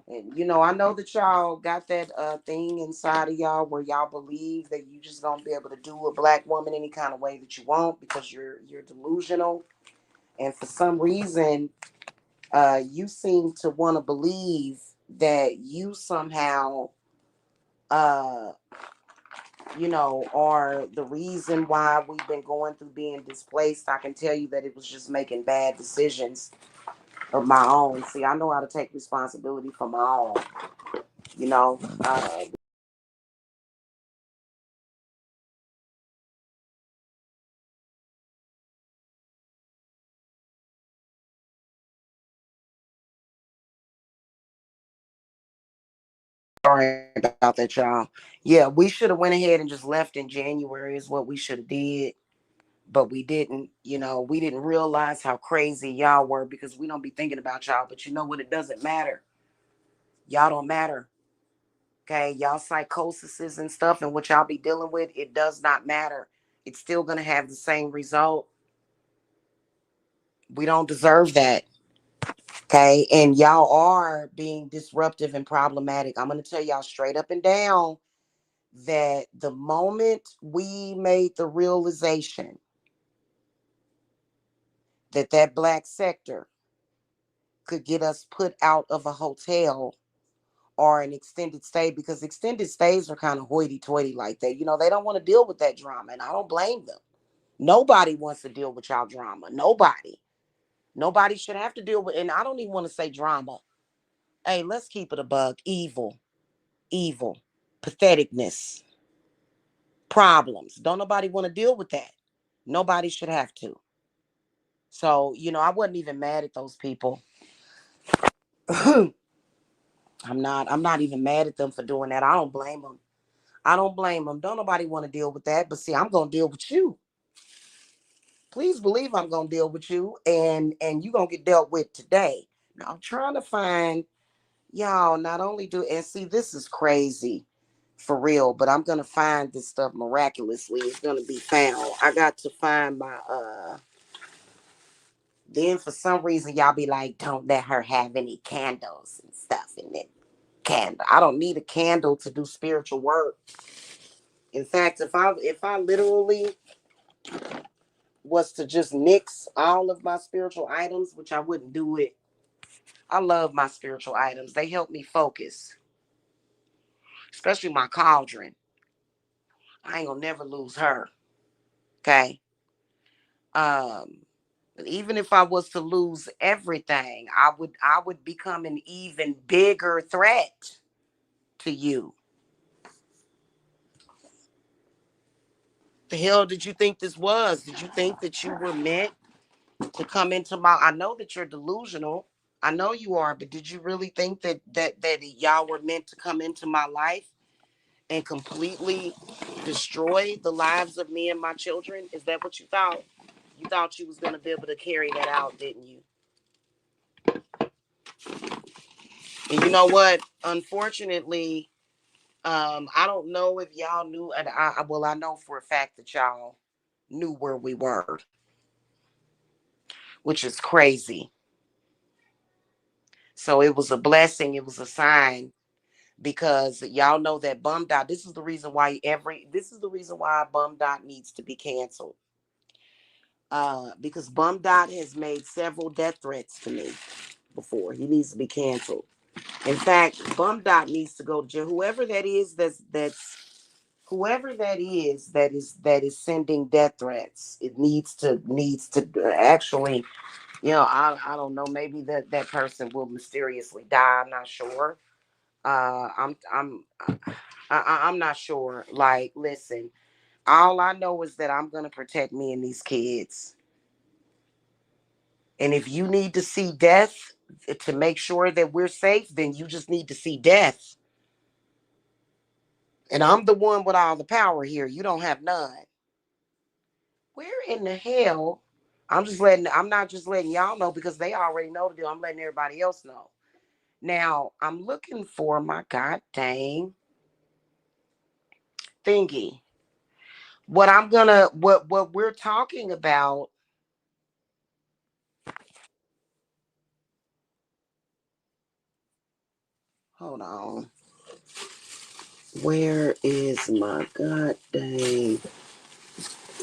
And I know that y'all got that thing inside of y'all where y'all believe that you just gonna be able to do a black woman any kind of way that you want because you're delusional. And for some reason, you seem to want to believe that you somehow uh are the reason why we've been going through being displaced. I can tell you that it was just making bad decisions of my own. See, I know how to take responsibility for my own, you know. Sorry about that, y'all. Yeah, we should have went ahead and just left in January is what we should have did. But we didn't, we didn't realize how crazy y'all were because we don't be thinking about y'all. But you know what? It doesn't matter. Y'all don't matter. Okay, y'all psychoses and stuff and what y'all be dealing with, it does not matter. It's still gonna have the same result. We don't deserve that. Okay, and y'all are being disruptive and problematic. I'm gonna tell y'all straight up and down that the moment we made the realization that that black sector could get us put out of a hotel or an extended stay, because extended stays are kind of hoity-toity like that. They don't want to deal with that drama, and I don't blame them. Nobody wants to deal with y'all drama. Nobody. Nobody should have to deal with, and I don't even want to say drama. Hey, let's keep it a bug. Evil. Evil. Patheticness. Problems. Don't nobody want to deal with that. Nobody should have to. So, I wasn't even mad at those people. I'm not even mad at them for doing that. I don't blame them. I don't blame them. Don't nobody want to deal with that. But see, I'm gonna deal with you. Please believe I'm gonna deal with you, and you gonna get dealt with today. Now I'm trying to find y'all. Not only do, and see, this is crazy for real, but I'm gonna find this stuff miraculously. It's gonna be found. I got to find my then for some reason y'all be like, don't let her have any candles and stuff in it. Candle. I don't need a candle to do spiritual work. In fact, if I literally was to just mix all of my spiritual items, which I wouldn't do it. I love my spiritual items. They help me focus, especially my cauldron. I ain't gonna never lose her. Okay. Um, but even if I was to lose everything, I would become an even bigger threat to you. The hell did you think this was? Did you think that you were meant to come into my, I know that you're delusional. I know you are, but did you really think that y'all were meant to come into my life and completely destroy the lives of me and my children? Is that what you thought? You thought you was gonna be able to carry that out, didn't you? And you know what? Unfortunately, I don't know if y'all knew, and I know for a fact that y'all knew where we were, which is crazy. So it was a blessing. It was a sign because y'all know that bum dot. This is the reason why bum dot needs to be canceled. Because bum dot has made several death threats to me before. He needs to be canceled. In fact, bum dot needs to go to jail. Whoever that is, whoever that is sending death threats. It needs to actually, I don't know. Maybe that person will mysteriously die. I'm not sure. I'm not sure. Like, listen, all I know is that I'm gonna protect me and these kids. And if you need to see death to make sure that we're safe, then you just need to see death. And I'm the one with all the power here. You don't have none. Where in the hell? I'm not just letting y'all know because they already know the deal. I'm letting everybody else know. Now, I'm looking for my god dang thingy. What we're talking about. Hold on. Where is my god dang?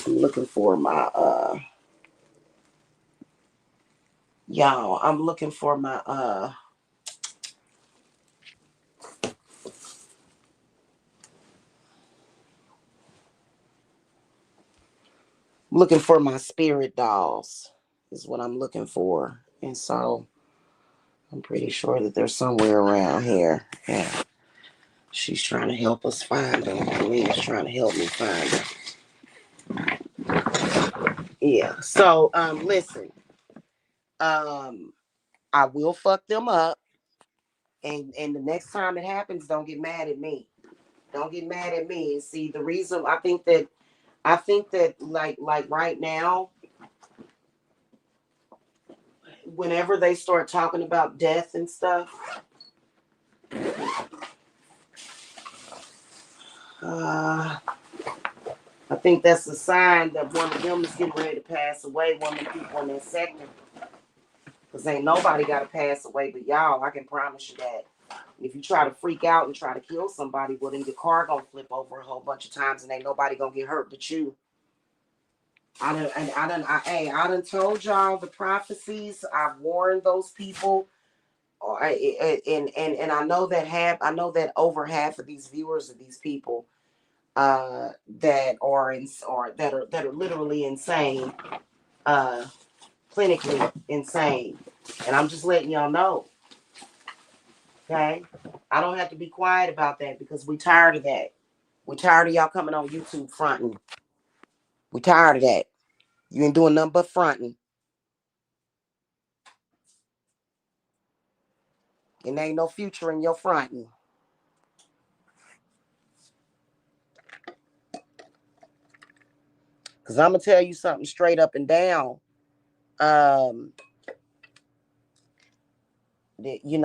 I'm looking for my y'all. I'm looking for my looking for my spirit dolls is what I'm looking for. And so I'm pretty sure that they're somewhere around here. Yeah. She's trying to help us find them. Leah's trying to help me find them. Yeah. So listen. Um I will fuck them up. And the next time it happens, don't get mad at me. Don't get mad at me. And see the reason I think that like right now, whenever they start talking about death and stuff, uh I think that's a sign that one of them is getting ready to pass away, one of the people in that sector. Because ain't nobody got to pass away but y'all. I can promise you that. If you try to freak out and try to kill somebody, well, then your car going to flip over a whole bunch of times and ain't nobody going to get hurt but you. I done told y'all the prophecies. I've warned those people. And I know that over half of these viewers of these people that are that are literally insane, uh, clinically insane. And I'm just letting y'all know, okay? I don't have to be quiet about that because we tired of that. We tired of y'all coming on YouTube fronting. We tired of that. You ain't doing nothing but fronting. And there ain't no future in your fronting. Cause I'm gonna tell you something straight up and down. Um,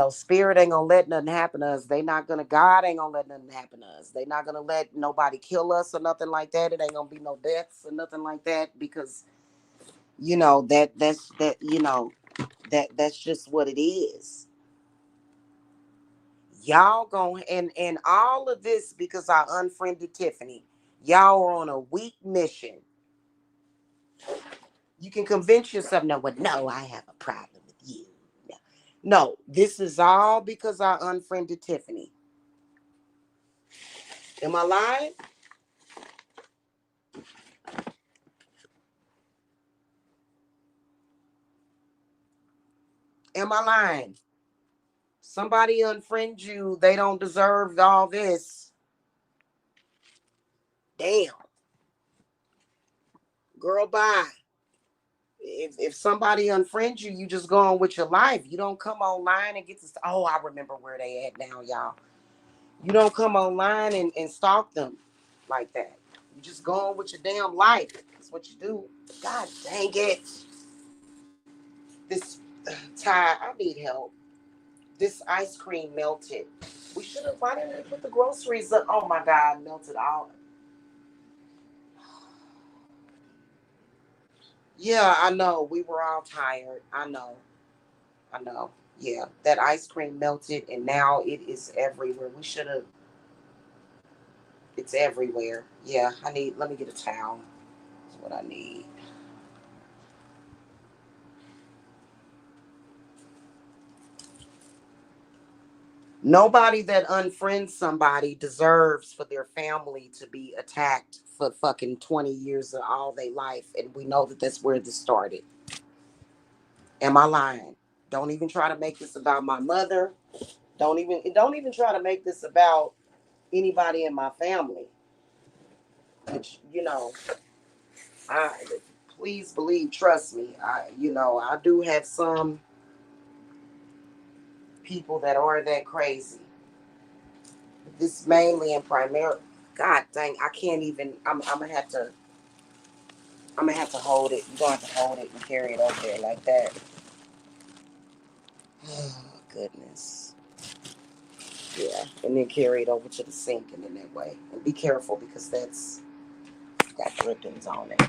spirit ain't gonna let nothing happen to us. God ain't gonna let nothing happen to us. They not gonna let nobody kill us or nothing like that. It ain't gonna be no deaths or nothing like that because that's just what it is. Y'all going and all of this because I unfriended Tiffany. Y'all are on a weak mission. You can convince yourself, no, I have a problem with you. No, no, this is all because I unfriended Tiffany. Am I lying? Am I lying? Somebody unfriend you, they don't deserve all this. Damn. Girl, bye. If somebody unfriends you, you just go on with your life. You don't come online and get to, oh, I remember where they at now, y'all. You don't come online and stalk them like that. You just go on with your damn life. That's what you do. God dang it. This Ty, I need help. This ice cream melted. We should have. Why didn't we put the groceries up? Oh my God, melted all. Yeah, I know. We were all tired. I know. I know. Yeah, that ice cream melted, and now it is everywhere. We should have. It's everywhere. Yeah, I need. Let me get a towel. That's what I need. Nobody that unfriends somebody deserves for their family to be attacked for fucking 20 years of all their life, and we know that that's where this started. Am I lying? Don't even try to make this about my mother. Don't even try to make this about anybody in my family. Which, I please believe, trust me. I do have some people that are that crazy. This mainly and primarily. God dang, I can't even. I'm gonna have to. I'm gonna have to hold it. You're gonna have to hold it and carry it over there like that. Oh goodness. Yeah, and then carry it over to the sink and in that way. And be careful because that's got drippings on it.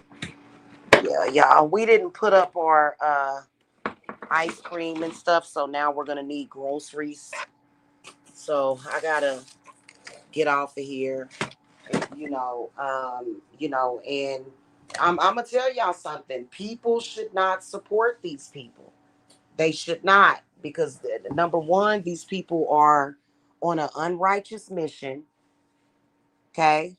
Yeah, y'all. We didn't put up our ice cream and stuff, so now we're gonna need groceries. So I gotta get off of here. And I'm gonna tell y'all something. People should not support these people. They should not, because number one, these people are on an unrighteous mission. Okay,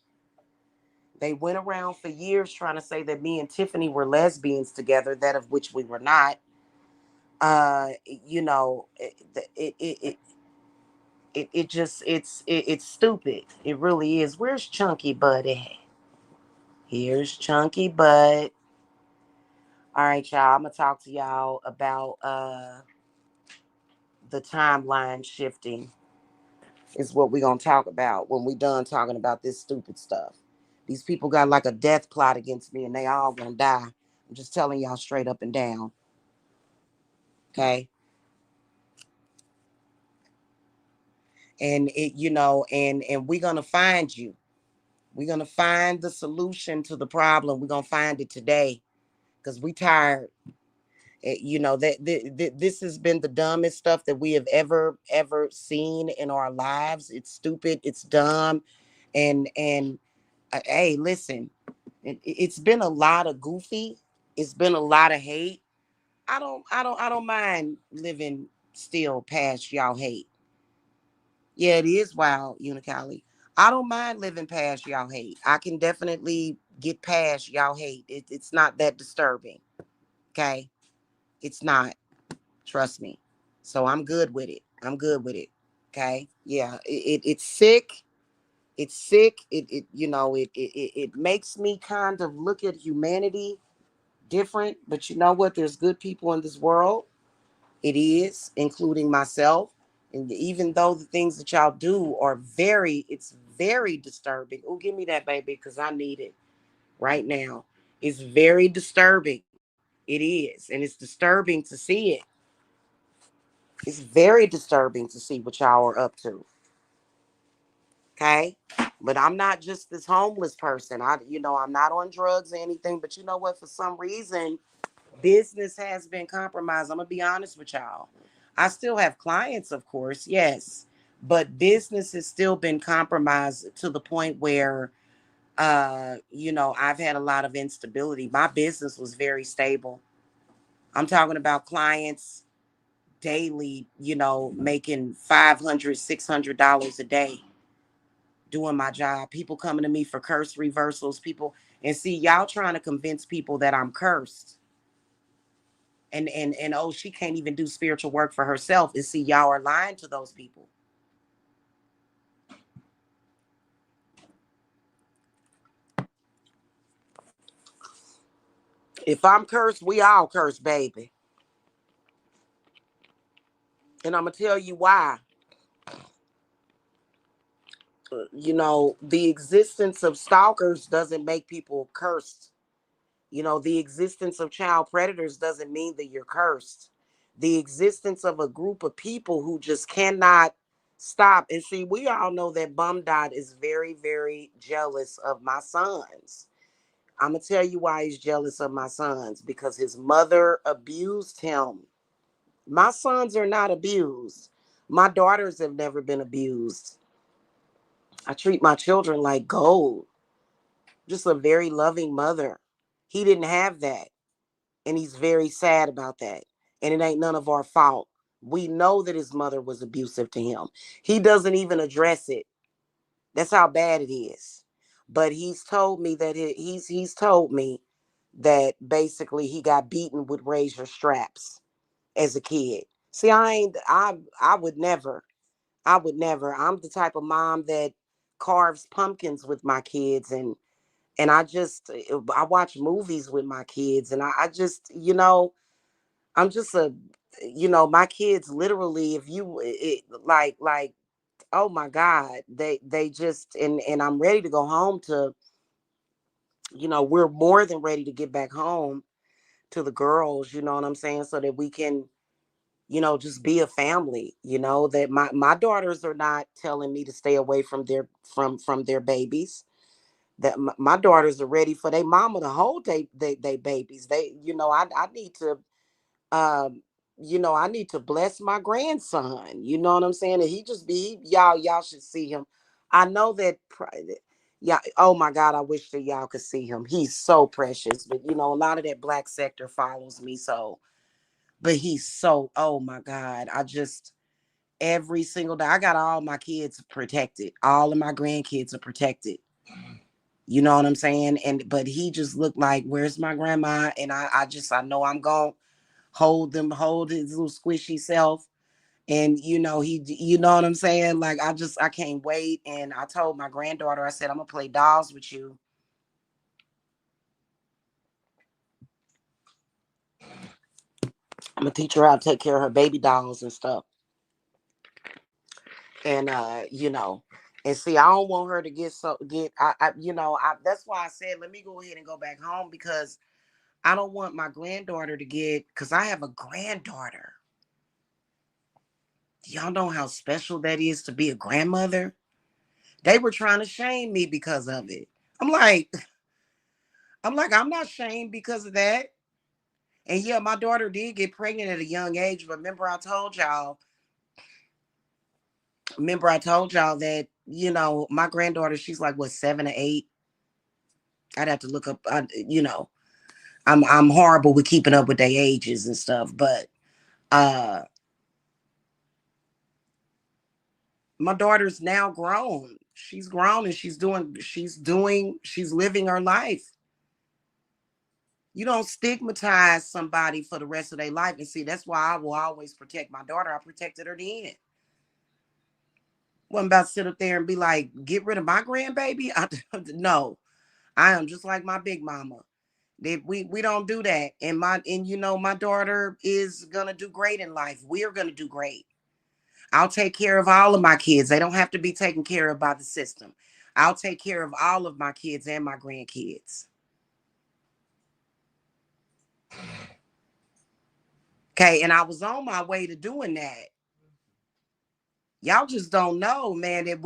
they went around for years trying to say that me and Tiffany were lesbians together, that of which we were not. It just it's stupid. It really is. Where's Chunky Bud at? Here's Chunky Bud. All right, y'all. I'm gonna talk to y'all about the timeline shifting is what we're gonna talk about when we done talking about this stupid stuff. These people got like a death plot against me and they all gonna die. I'm just telling y'all straight up and down. Okay. And and we're gonna find you. We're gonna find the solution to the problem. We're gonna find it today. Because we tired. This has been the dumbest stuff that we have ever seen in our lives. It's stupid, it's dumb, and hey, listen, it's been a lot of goofy. It's been a lot of hate. I don't mind living still past y'all hate. Yeah, it is wild, Unicali. I don't mind living past y'all hate. I can definitely get past y'all hate. It's not that disturbing. Okay, it's not. Trust me. So I'm good with it. I'm good with it. Okay. Yeah. It's sick. It's sick. It makes me kind of look at humanity different. But you know what? There's good people in this world. It is, including myself. And even though the things that y'all do are it's very disturbing. Oh, give me that baby because I need it right now. It's very disturbing. It is. And it's disturbing to see it. It's very disturbing to see what y'all are up to. Okay. But I'm not just this homeless person. I'm not on drugs or anything. But you know what? For some reason, business has been compromised. I'm going to be honest with y'all. I still have clients, of course. Yes. But business has still been compromised to the point where, I've had a lot of instability. My business was very stable. I'm talking about clients daily, making $500, $600 a day doing my job. People coming to me for curse reversals, and see y'all trying to convince people that I'm cursed. And oh, she can't even do spiritual work for herself. And see, y'all are lying to those people. If I'm cursed, we all cursed, baby. And I'm gonna tell you why. The existence of stalkers doesn't make people cursed. The existence of child predators doesn't mean that you're cursed. The existence of a group of people who just cannot Stop. And see, we all know that Bum Dot is very, very jealous of my sons. I'm going to tell you why he's jealous of my sons, because his mother abused him. My sons are not abused. My daughters have never been abused. I treat my children like gold. Just a very loving mother. He didn't have that. And he's very sad about that. And it ain't none of our fault. We know that his mother was abusive to him. He doesn't even address it. That's how bad it is. But he's told me that he's told me that basically he got beaten with razor straps as a kid. See, I would never. I would never. I'm the type of mom that carves pumpkins with my kids, and I watch movies with my kids, and I just, I'm just a, my kids literally, if you like oh my God, they just, and I'm ready to go home to, we're more than ready to get back home to the girls, you know what I'm saying, so that we can, just be a family, that my daughters are not telling me to stay away from their babies. That my daughters are ready for their mama to hold they babies. They, I need to, um, I need to bless my grandson. You know what I'm saying? And he just be, y'all should see him. I know that, yeah. Oh my God, I wish that y'all could see him. He's so precious. But a lot of that black sector follows me. So, but he's so, oh my God, I just, every single day, I got all my kids protected. All of my grandkids are protected. You know what I'm saying? But he just looked like, where's my grandma? And I know I'm gonna hold his little squishy self. And you know what I'm saying? Like, I can't wait. And I told my granddaughter, I said, I'm gonna play dolls with you. I'm gonna teach her how to take care of her baby dolls and stuff. And and see, I don't want her to get that's why I said, let me go ahead and go back home, because I don't want my granddaughter to get, because I have a granddaughter. Y'all know how special that is to be a grandmother? They were trying to shame me because of it. I'm like, I'm not shamed because of that. And yeah, my daughter did get pregnant at a young age, but remember I told y'all that, my granddaughter, she's like, what, 7 or 8? I'd have to look up, I'm horrible with keeping up with their ages and stuff, but uh my daughter's now grown. She's grown, and she's living her life. You don't stigmatize somebody for the rest of their life. And see, that's why I will always protect my daughter. I protected her then. Wasn't about to sit up there and be like, get rid of my grandbaby. No, I am just like my big mama. We don't do that. And my daughter is gonna do great in life. We're gonna do great. I'll take care of all of my kids. They don't have to be taken care of by the system. I'll take care of all of my kids and my grandkids. Okay, and I was on my way to doing that. Y'all just don't know, man, that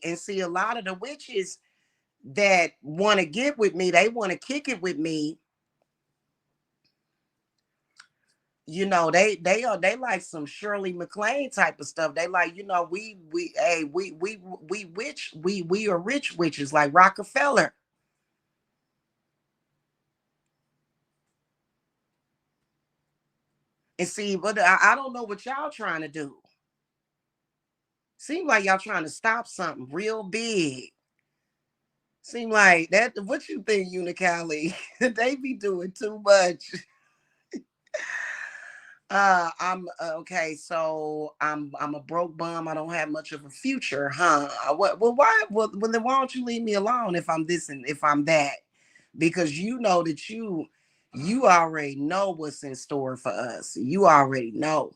and see, a lot of the witches that want to get with me, they want to kick it with me. They like some Shirley MacLaine type of stuff. They like, we are rich witches like Rockefeller. And see, but I don't know what y'all trying to do. Seem like y'all trying to stop something real big. Seem like that. What you think, Unicali? They be doing too much. I'm okay. So I'm a broke bum. I don't have much of a future, huh? What? Well, why? Well, then why don't you leave me alone if I'm this and if I'm that? Because you know that you already know what's in store for us. You already know.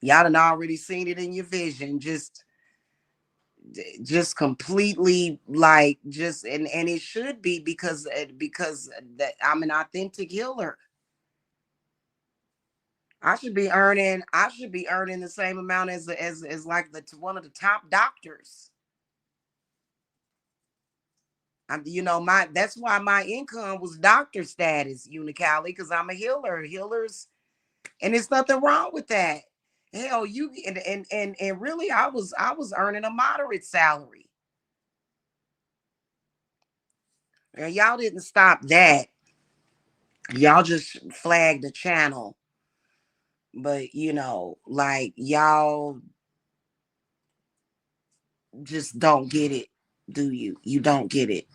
Y'all done already seen it in your vision. Just completely like just and it should be because that I'm an authentic healer. I should be earning the same amount as like the one of the top doctors. My that's why my income was doctor status, Unicali, because I'm a healer. Healers, and there's nothing wrong with that. Hell, you and really, I was earning a moderate salary, and y'all didn't stop that. Y'all just flagged the channel, but like y'all just don't get it, do you? You don't get it,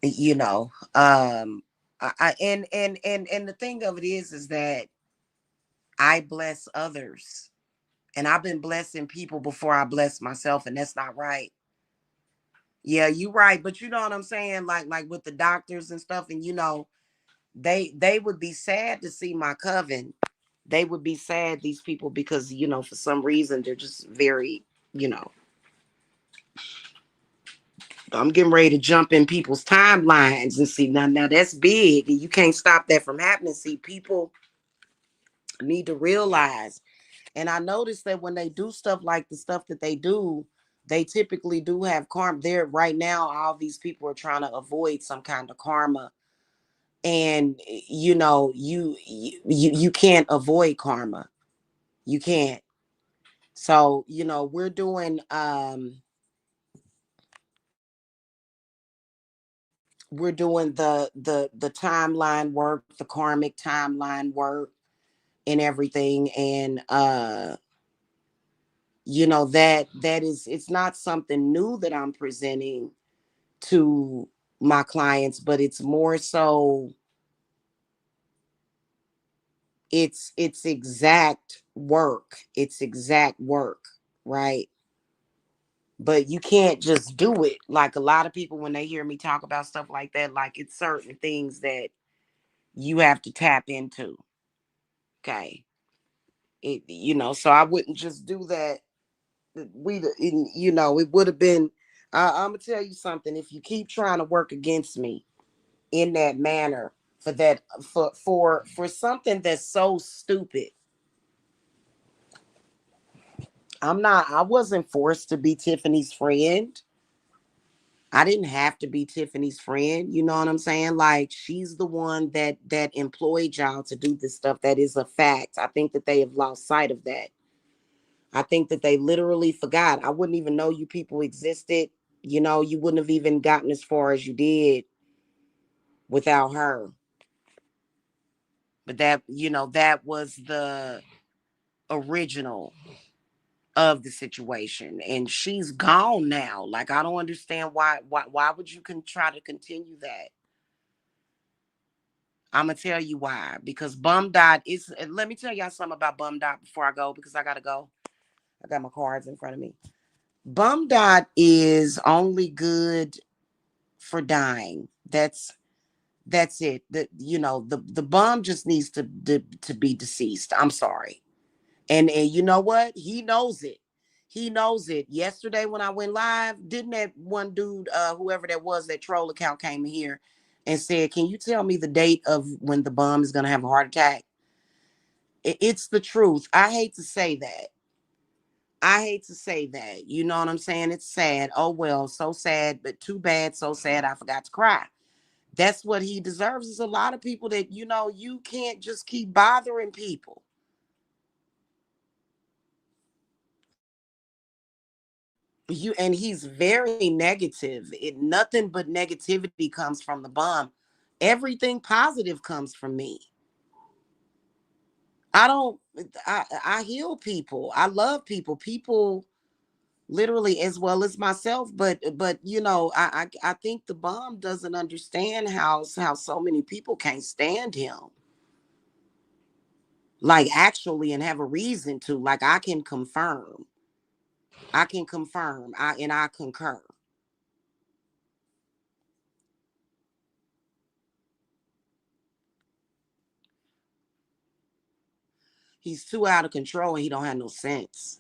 you know. And the thing of it is that I bless others, and I've been blessing people before I bless myself, and that's not right. Yeah, you right, but you know what I'm saying, like with the doctors and stuff, and they would be sad to see my coven. They would be sad, these people, because for some reason they're just very, you know. I'm getting ready to jump in people's timelines and see now that's big, and you can't stop that from happening. See, people need to realize, and I noticed that when they do stuff like the stuff that they do, they typically do have karma. There right now, all these people are trying to avoid some kind of karma, and you can't avoid karma. You can't. So we're doing the timeline work, the karmic timeline work, and everything, and that is, it's not something new that I'm presenting to my clients, but it's more so, it's exact work, right? But you can't just do it. Like a lot of people, when they hear me talk about stuff like that, like it's certain things that you have to tap into. Okay. So I wouldn't just do that. It would have been, I'm gonna tell you something. If you keep trying to work against me in that manner, for that, for something that's so stupid, I wasn't forced to be Tiffany's friend. I didn't have to be Tiffany's friend. You know what I'm saying? Like, she's the one that employed y'all to do this stuff. That is a fact. I think that they have lost sight of that. I think that they literally forgot. I wouldn't even know you people existed. You wouldn't have even gotten as far as you did without her. But that was the original of the situation, and she's gone now. Like, I don't understand why would you try to continue that. I'm gonna tell you why. Because Bum Dot is. Let me tell y'all something about Bum Dot before I go, because I gotta go. I got my cards in front of me. Bum Dot is only good for dying. That's it. The bum just needs to be deceased. I'm sorry. And you know what? He knows it. He knows it. Yesterday when I went live, didn't that one dude, whoever that was, that troll account, came in here and said, "Can you tell me the date of when the bum is gonna have a heart attack?" It's the truth. I hate to say that. I hate to say that. You know what I'm saying? It's sad. Oh well, so sad, but too bad, so sad I forgot to cry. That's what he deserves. Is a lot of people that you can't just keep bothering people. And he's very negative. Nothing but negativity comes from the bomb. Everything positive comes from me. I don't I heal people. I love people. People literally, as well as myself, but I think the bomb doesn't understand how so many people can't stand him. Like, actually, and have a reason to. Like, I can confirm. I concur. He's too out of control, and he don't have no sense.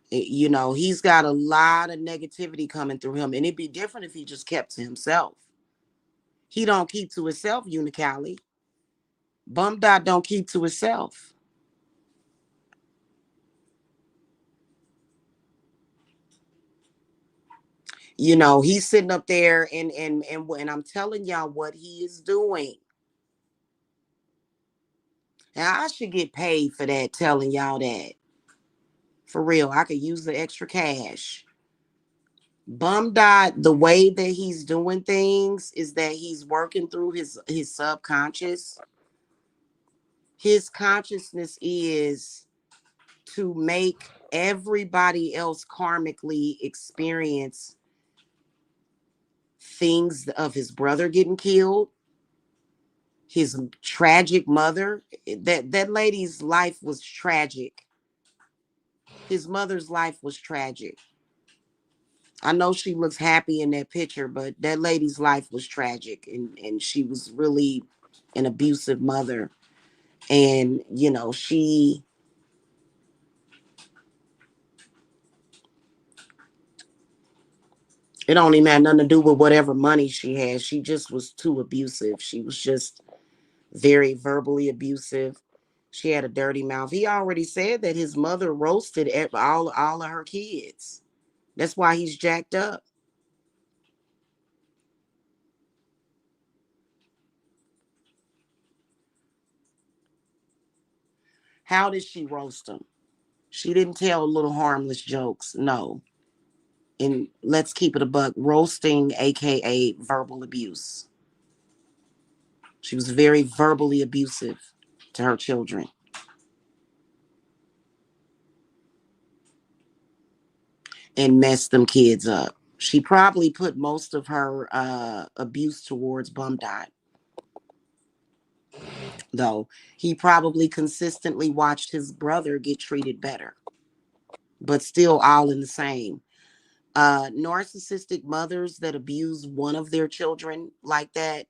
He's got a lot of negativity coming through him, and it'd be different if he just kept to himself. He don't keep to himself, Unicali. Bum dot don't keep to himself. You know, he's sitting up there and I'm telling y'all what he is doing. Now I should get paid for that, telling y'all that. For real, I could use the extra cash. Bum dot, the way that he's doing things is that he's working through his subconscious. His consciousness is to make everybody else karmically experience things of his brother getting killed, his tragic mother. That lady's life was tragic. His mother's life was tragic. I know she looks happy in that picture, but that lady's life was tragic, and she was really an abusive mother. And you know, it don't even have nothing to do with whatever money she had. She just was too abusive. She was just very verbally abusive. She had a dirty mouth. He already said that his mother roasted all of her kids. That's why he's jacked up. How did she roast him? She didn't tell little harmless jokes. No. And let's keep it a buck. Roasting, aka verbal abuse. She was very verbally abusive to her children and messed them kids up. She probably put most of her abuse towards Bum Dot, though. He probably consistently watched his brother get treated better, but still all in the same. Narcissistic mothers that abuse one of their children like that,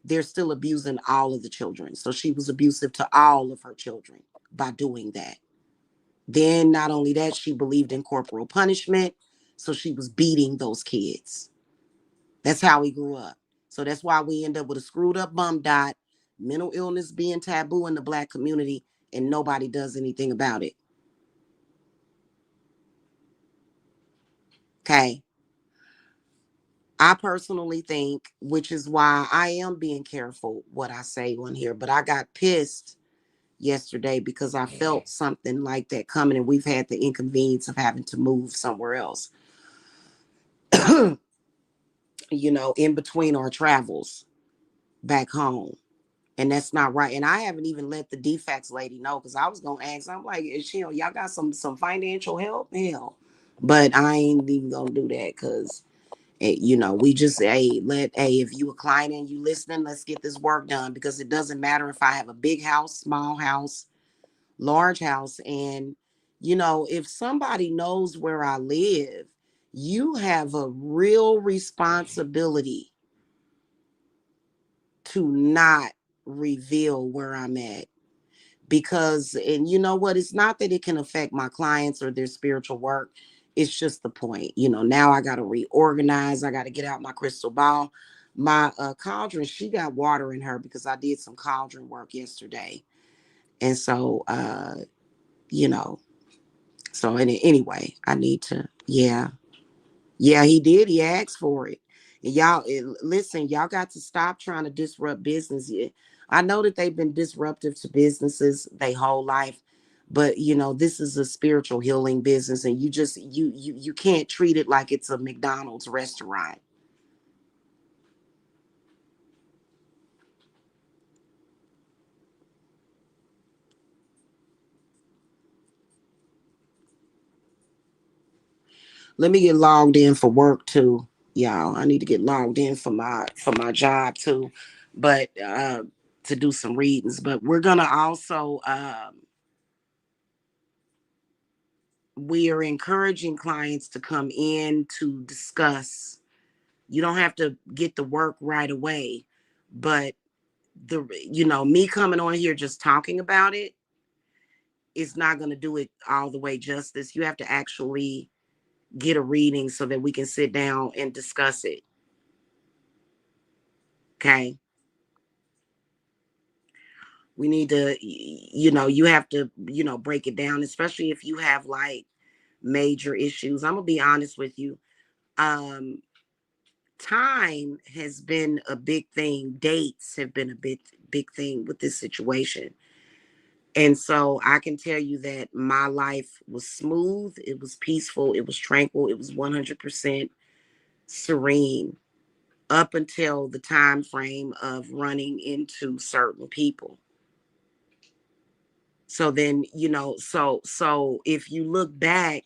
they're still abusing all of the children. So she was abusive to all of her children by doing that. Then, not only that, she believed in corporal punishment. So she was beating those kids. That's how he grew up. So that's why we end up with a screwed up Bum Dot, mental illness being taboo in the Black community, and nobody does anything about it. Okay. I personally think, which is why I am being careful what I say on here, but I got pissed yesterday because I felt something like that coming, and we've had the inconvenience of having to move somewhere else, you know, in between our travels back home. And that's not right. And I haven't even let the defects lady know because I was gonna ask. I'm like, is she, y'all got some financial help? Hell, but I ain't even gonna do that because you know, we just if you a client and you listening, let's get this work done because it doesn't matter if I have a big house, small house, large house, and you know, if somebody knows where I live, you have a real responsibility to not reveal where I'm at because, and you know what, it's not that it can affect my clients or their spiritual work. It's just the point, you know, now I got to reorganize. I got to get out my crystal ball. My cauldron, she got water in her because I did some cauldron work yesterday. And so you know, so anyway, I need to, yeah. Yeah, he did. He asked for it. And y'all, listen, y'all got to stop trying to disrupt business. I know that they've been disruptive to businesses their whole life, but you know, this is a spiritual healing business, and you just you can't treat it like it's a McDonald's restaurant. Let me get logged in for work too, y'all. I need to get logged in for my job too, but to do some readings. But we're gonna also we are encouraging clients to come in to discuss. You don't have to get the work right away, but the you know, me coming on here just talking about it is not going to do it all the way justice. You have to actually get a reading so that we can sit down and discuss it. Okay. We need to, you have to, break it down, especially if you have like major issues. I'm gonna be honest with you. Um, Time has been a big thing. Dates have been a big thing with this situation. And so I can tell you that my life was smooth, it was peaceful, it was tranquil, it was 100% serene up until the time frame of running into certain people. So then, so if you look back,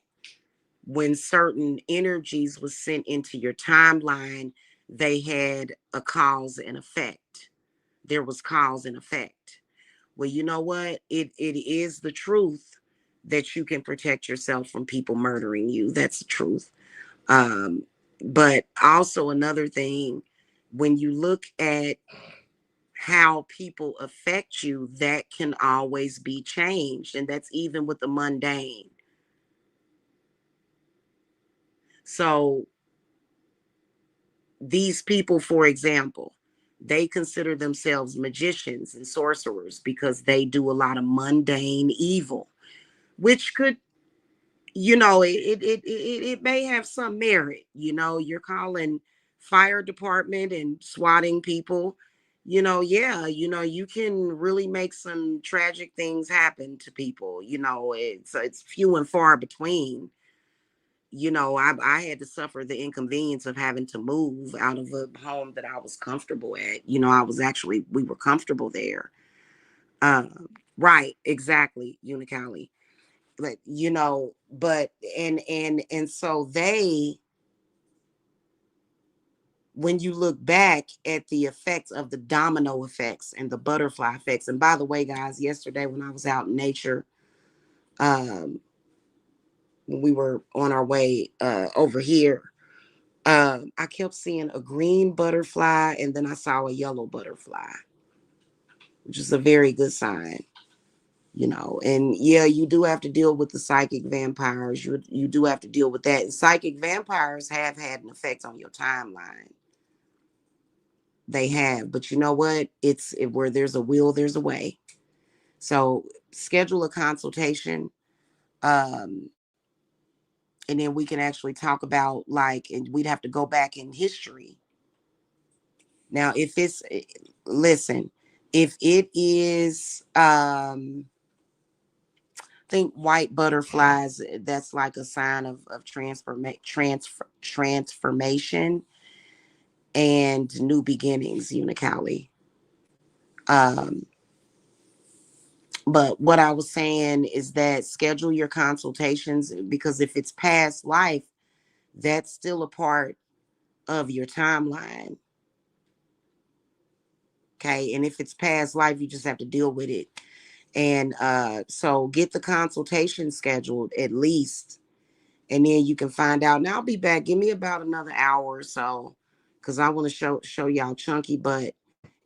when certain energies was sent into your timeline, they had a cause and effect. There was cause and effect. Well, you know what? It is the truth that you can protect yourself from people murdering you. That's the truth. Um, but also another thing, when you look at how people affect you, that can always be changed. And that's even with the mundane. So these people, for example, they consider themselves magicians and sorcerers because they do a lot of mundane evil, which could, it may have some merit. You're calling fire department and swatting people. Yeah, you can really make some tragic things happen to people. It's few and far between. I had to suffer the inconvenience of having to move out of a home that I was comfortable at. We were comfortable there. Uh, right, exactly, Unicali. But and so when you look back at the effects of the domino effects and the butterfly effects, and by the way, guys, yesterday when I was out in nature, um, when we were on our way over here, I kept seeing a green butterfly and then I saw a yellow butterfly, which is a very good sign. And yeah, you do have to deal with the psychic vampires. You do have to deal with that. And psychic vampires have had an effect on your timeline. They have, but you know what? Where there's a will, there's a way. So schedule a consultation, um, and then we can actually talk about like, and we'd have to go back in history. Now, if it's listen, if it is, think white butterflies, that's like a sign of transformation and new beginnings, Unicali. Um, but what I was saying is that schedule your consultations, because if it's past life, that's still a part of your timeline. Okay. And if it's past life, you just have to deal with it. And so get the consultation scheduled at least, and then you can find out. Now I'll be back. Give me about another hour or so, because I want to show y'all Chunky Butt,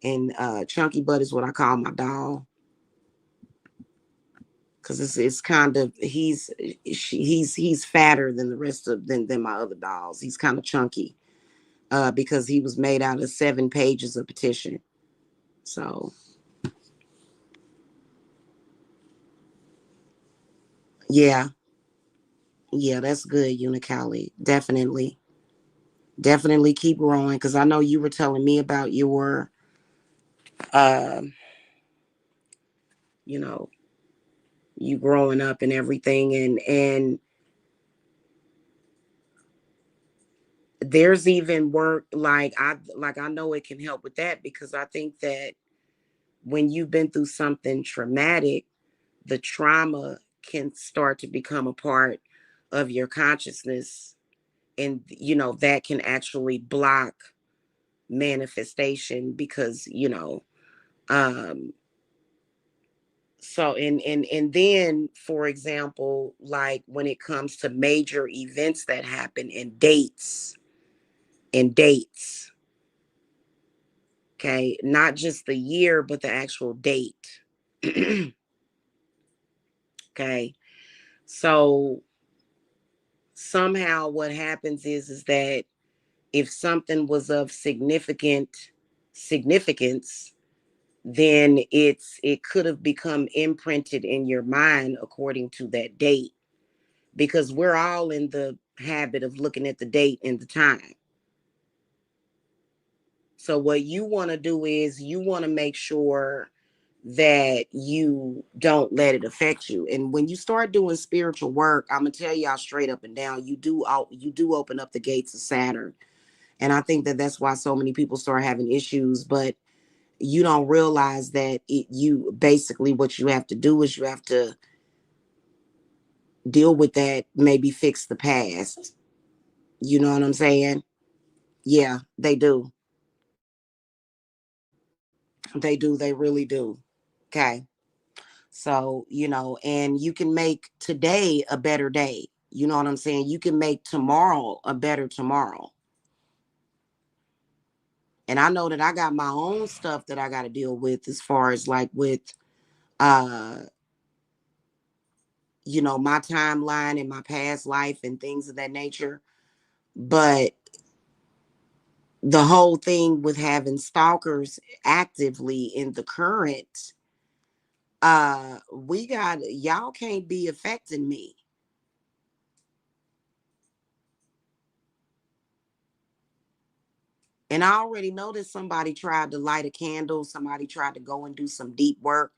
and Chunky Butt is what I call my doll, because it's kind of he's fatter than the rest of than my other dolls. He's kind of chunky, because he was made out of 7 pages of petition. So yeah, yeah, that's good, Unicali. Definitely keep growing, because I know you were telling me about your um you know you growing up and everything, and there's even work like I know it can help with that, because I think that when you've been through something traumatic, the trauma can start to become a part of your consciousness, and that can actually block manifestation, because um so and then, for example, like when it comes to major events that happen, and dates, okay, not just the year but the actual date. Okay, so somehow what happens is that if something was of significant significance, then it could have become imprinted in your mind according to that date, because we're all in the habit of looking at the date and the time. So what you want to do is you want to make sure that you don't let it affect you. And when you start doing spiritual work, I'm gonna tell y'all straight up and down, you do open up the gates of Saturn. And I think that that's why so many people start having issues, but you don't realize that you basically, what you have to do is you have to deal with that, maybe fix the past. You know what I'm saying? Yeah, they do. They do. They really do. Okay. So, and you can make today a better day. You know what I'm saying? You can make tomorrow a better tomorrow. And I know that I got my own stuff that I got to deal with, as far as like with, uh, my timeline and my past life and things of that nature. But the whole thing with having stalkers actively in the current, we got, y'all can't be affecting me. And I already know that somebody tried to light a candle, somebody tried to go and do some deep work,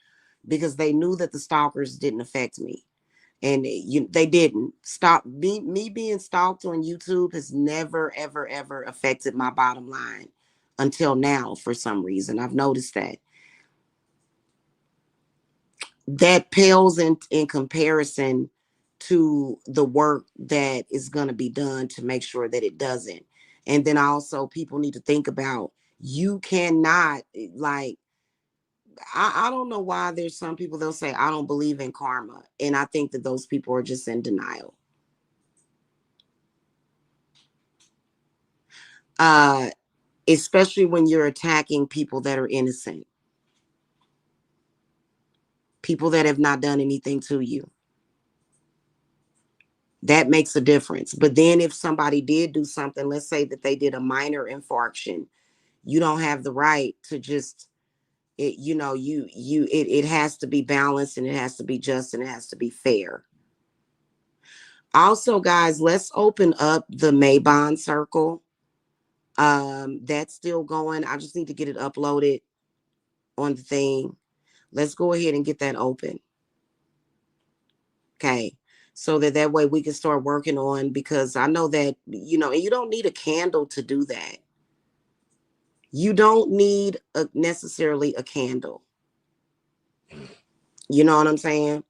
because they knew that the stalkers didn't affect me. And they didn't. Stop me being stalked on YouTube has never, ever, ever affected my bottom line until now. For some reason, I've noticed that pales in comparison to the work that is going to be done to make sure that it doesn't. And then also, people need to think about, you cannot, like, I don't know why there's some people, they'll say, I don't believe in karma. And I think that those people are just in denial. Uh, Especially when you're attacking people that are innocent, people that have not done anything to you. That makes a difference. But then if somebody did do something, let's say that they did a minor infraction, you don't have the right to just, it has to be balanced, and it has to be just, and it has to be fair. Also, guys, let's open up the Maybon circle. That's still going. I just need to get it uploaded on the thing. Let's go ahead and get that open. Okay. So that way we can start working on, because I know that, and you don't need a candle to do that. You don't need necessarily a candle. You know what I'm saying?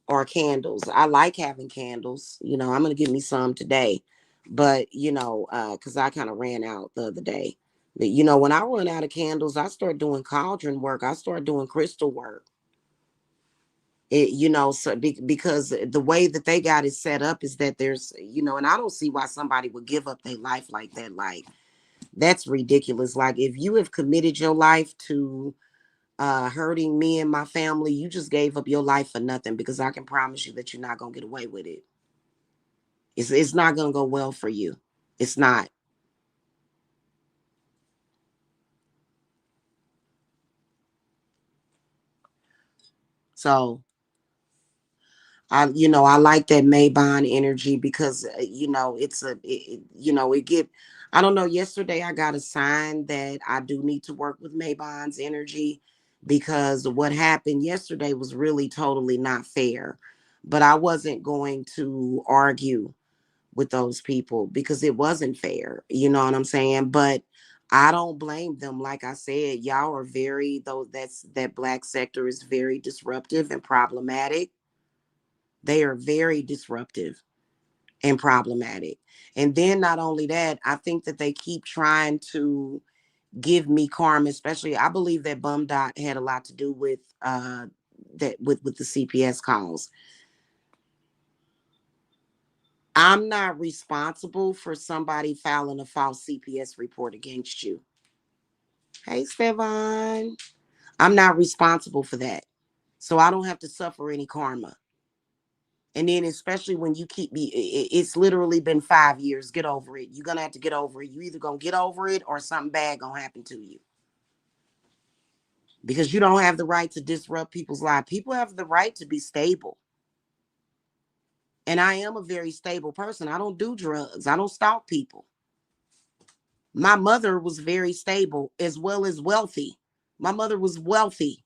Or candles. I like having candles. I'm going to get me some today. But, because I kind of ran out the other day. But, when I run out of candles, I start doing cauldron work. I start doing crystal work. So because the way that they got it set up is that there's, and I don't see why somebody would give up their life like that. Like, that's ridiculous. Like, if you have committed your life to hurting me and my family, you just gave up your life for nothing, because I can promise you that you're not going to get away with it. It's not going to go well for you. It's not. So I like that Maybon energy, because it's it get, I don't know, yesterday I got a sign that I do need to work with Maybon's energy, because what happened yesterday was really totally not fair. But I wasn't going to argue with those people, because it wasn't fair. You know what I'm saying? But I don't blame them. Like I said, y'all are very, though, that black sector is very disruptive and problematic. They are very disruptive and problematic. And then not only that, I think that they keep trying to give me karma, especially, I believe that Bum Dot had a lot to do with that, with the CPS calls. I'm not responsible for somebody filing a false CPS report against you. Hey, Stefan. I'm not responsible for that. So I don't have to suffer any karma. And then, especially when you keep me, it's literally been 5 years. Get over it. You're going to have to get over it. You either going to get over it, or something bad going to happen to you. because you don't have the right to disrupt people's lives. People have the right to be stable. And I am a very stable person. I don't do drugs. I don't stalk people. My mother was very stable as well as wealthy. My mother was wealthy.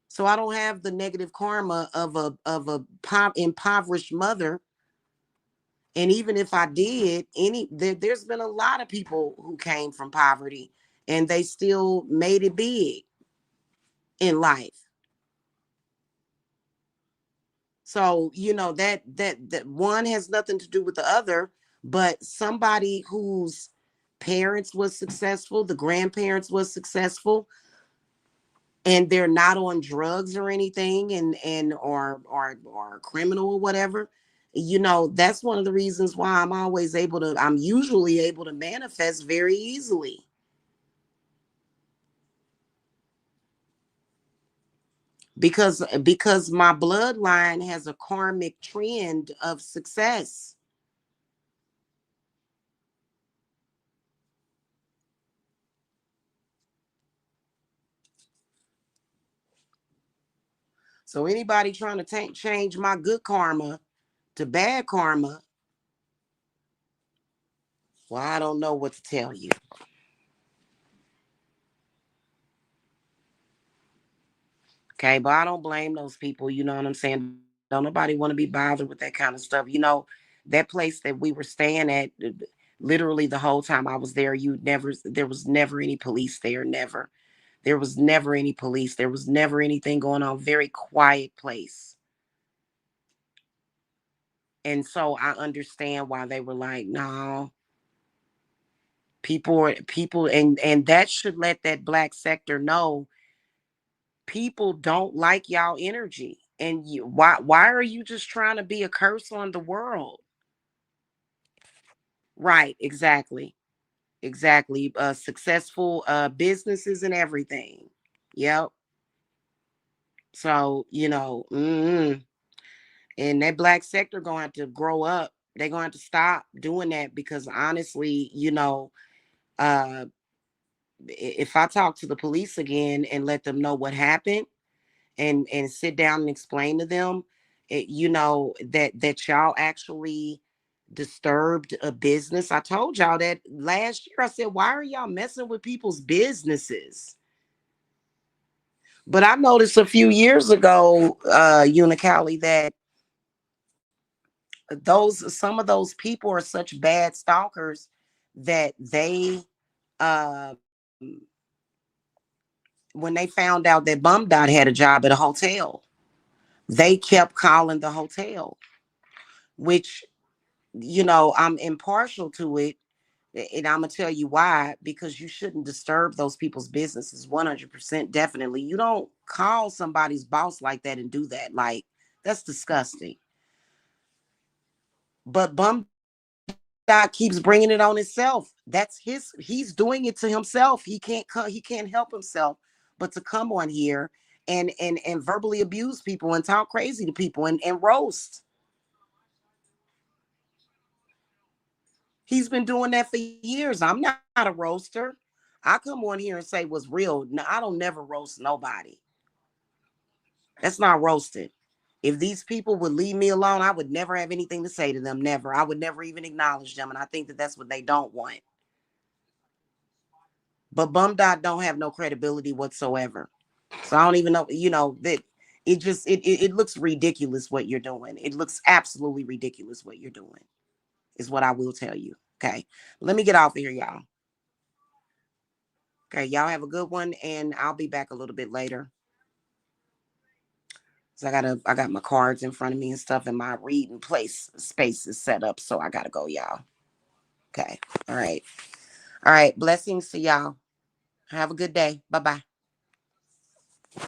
So I don't have the negative karma of a impoverished mother. And even if I did, there's been a lot of people who came from poverty and they still made it big in life. So, that one has nothing to do with the other, but somebody whose parents was successful, the grandparents was successful, and they're not on drugs or anything or a criminal or whatever, that's one of the reasons why I'm usually able to manifest very easily. Because my bloodline has a karmic trend of success. So anybody trying to change my good karma to bad karma, well, I don't know what to tell you. Okay, but I don't blame those people. You know what I'm saying? Don't nobody want to be bothered with that kind of stuff. That place that we were staying at, literally the whole time I was there, there was never any police there. Never. There was never any police. There was never anything going on. Very quiet place. And so I understand why they were like, no, people, and that should let that black sector know people don't like y'all energy. And why are you just trying to be a curse on the world? Right, exactly. Exactly. Successful businesses and everything. Yep. So, and that black sector going to have to grow up. They're going to have to stop doing that because honestly, uh if I talk to the police again and let them know what happened and sit down and explain to them, that y'all actually disturbed a business. I told y'all that last year. I said, why are y'all messing with people's businesses? But I noticed a few years ago, Unicali, that some of those people are such bad stalkers that um, when they found out that Bum Dot had a job at a hotel, they kept calling the hotel, which, I'm impartial to it. And I'm gonna tell you why, because you shouldn't disturb those people's businesses. 100%, definitely. You don't call somebody's boss like that and do that. Like, that's disgusting. But Bum Dot keeps bringing it on himself. He's doing it to himself. He can't help himself but to come on here and verbally abuse people and talk crazy to people and roast. He's been doing that for years. I'm not a roaster. I come on here and say what's real. No, I don't never roast nobody. That's not roasted. If these people would leave me alone, I would never have anything to say to them. Never. I would never even acknowledge them. And I think that that's what they don't want. But Bum Dot don't have no credibility whatsoever. So I don't even know, that it looks ridiculous what you're doing. It looks absolutely ridiculous what you're doing, is what I will tell you. Okay. Let me get off of here, y'all. Okay, y'all have a good one, and I'll be back a little bit later. So I got my cards in front of me and stuff, and my reading place space is set up. So I gotta go, y'all. Okay. All right. All right. Blessings to y'all. Have a good day. Bye bye.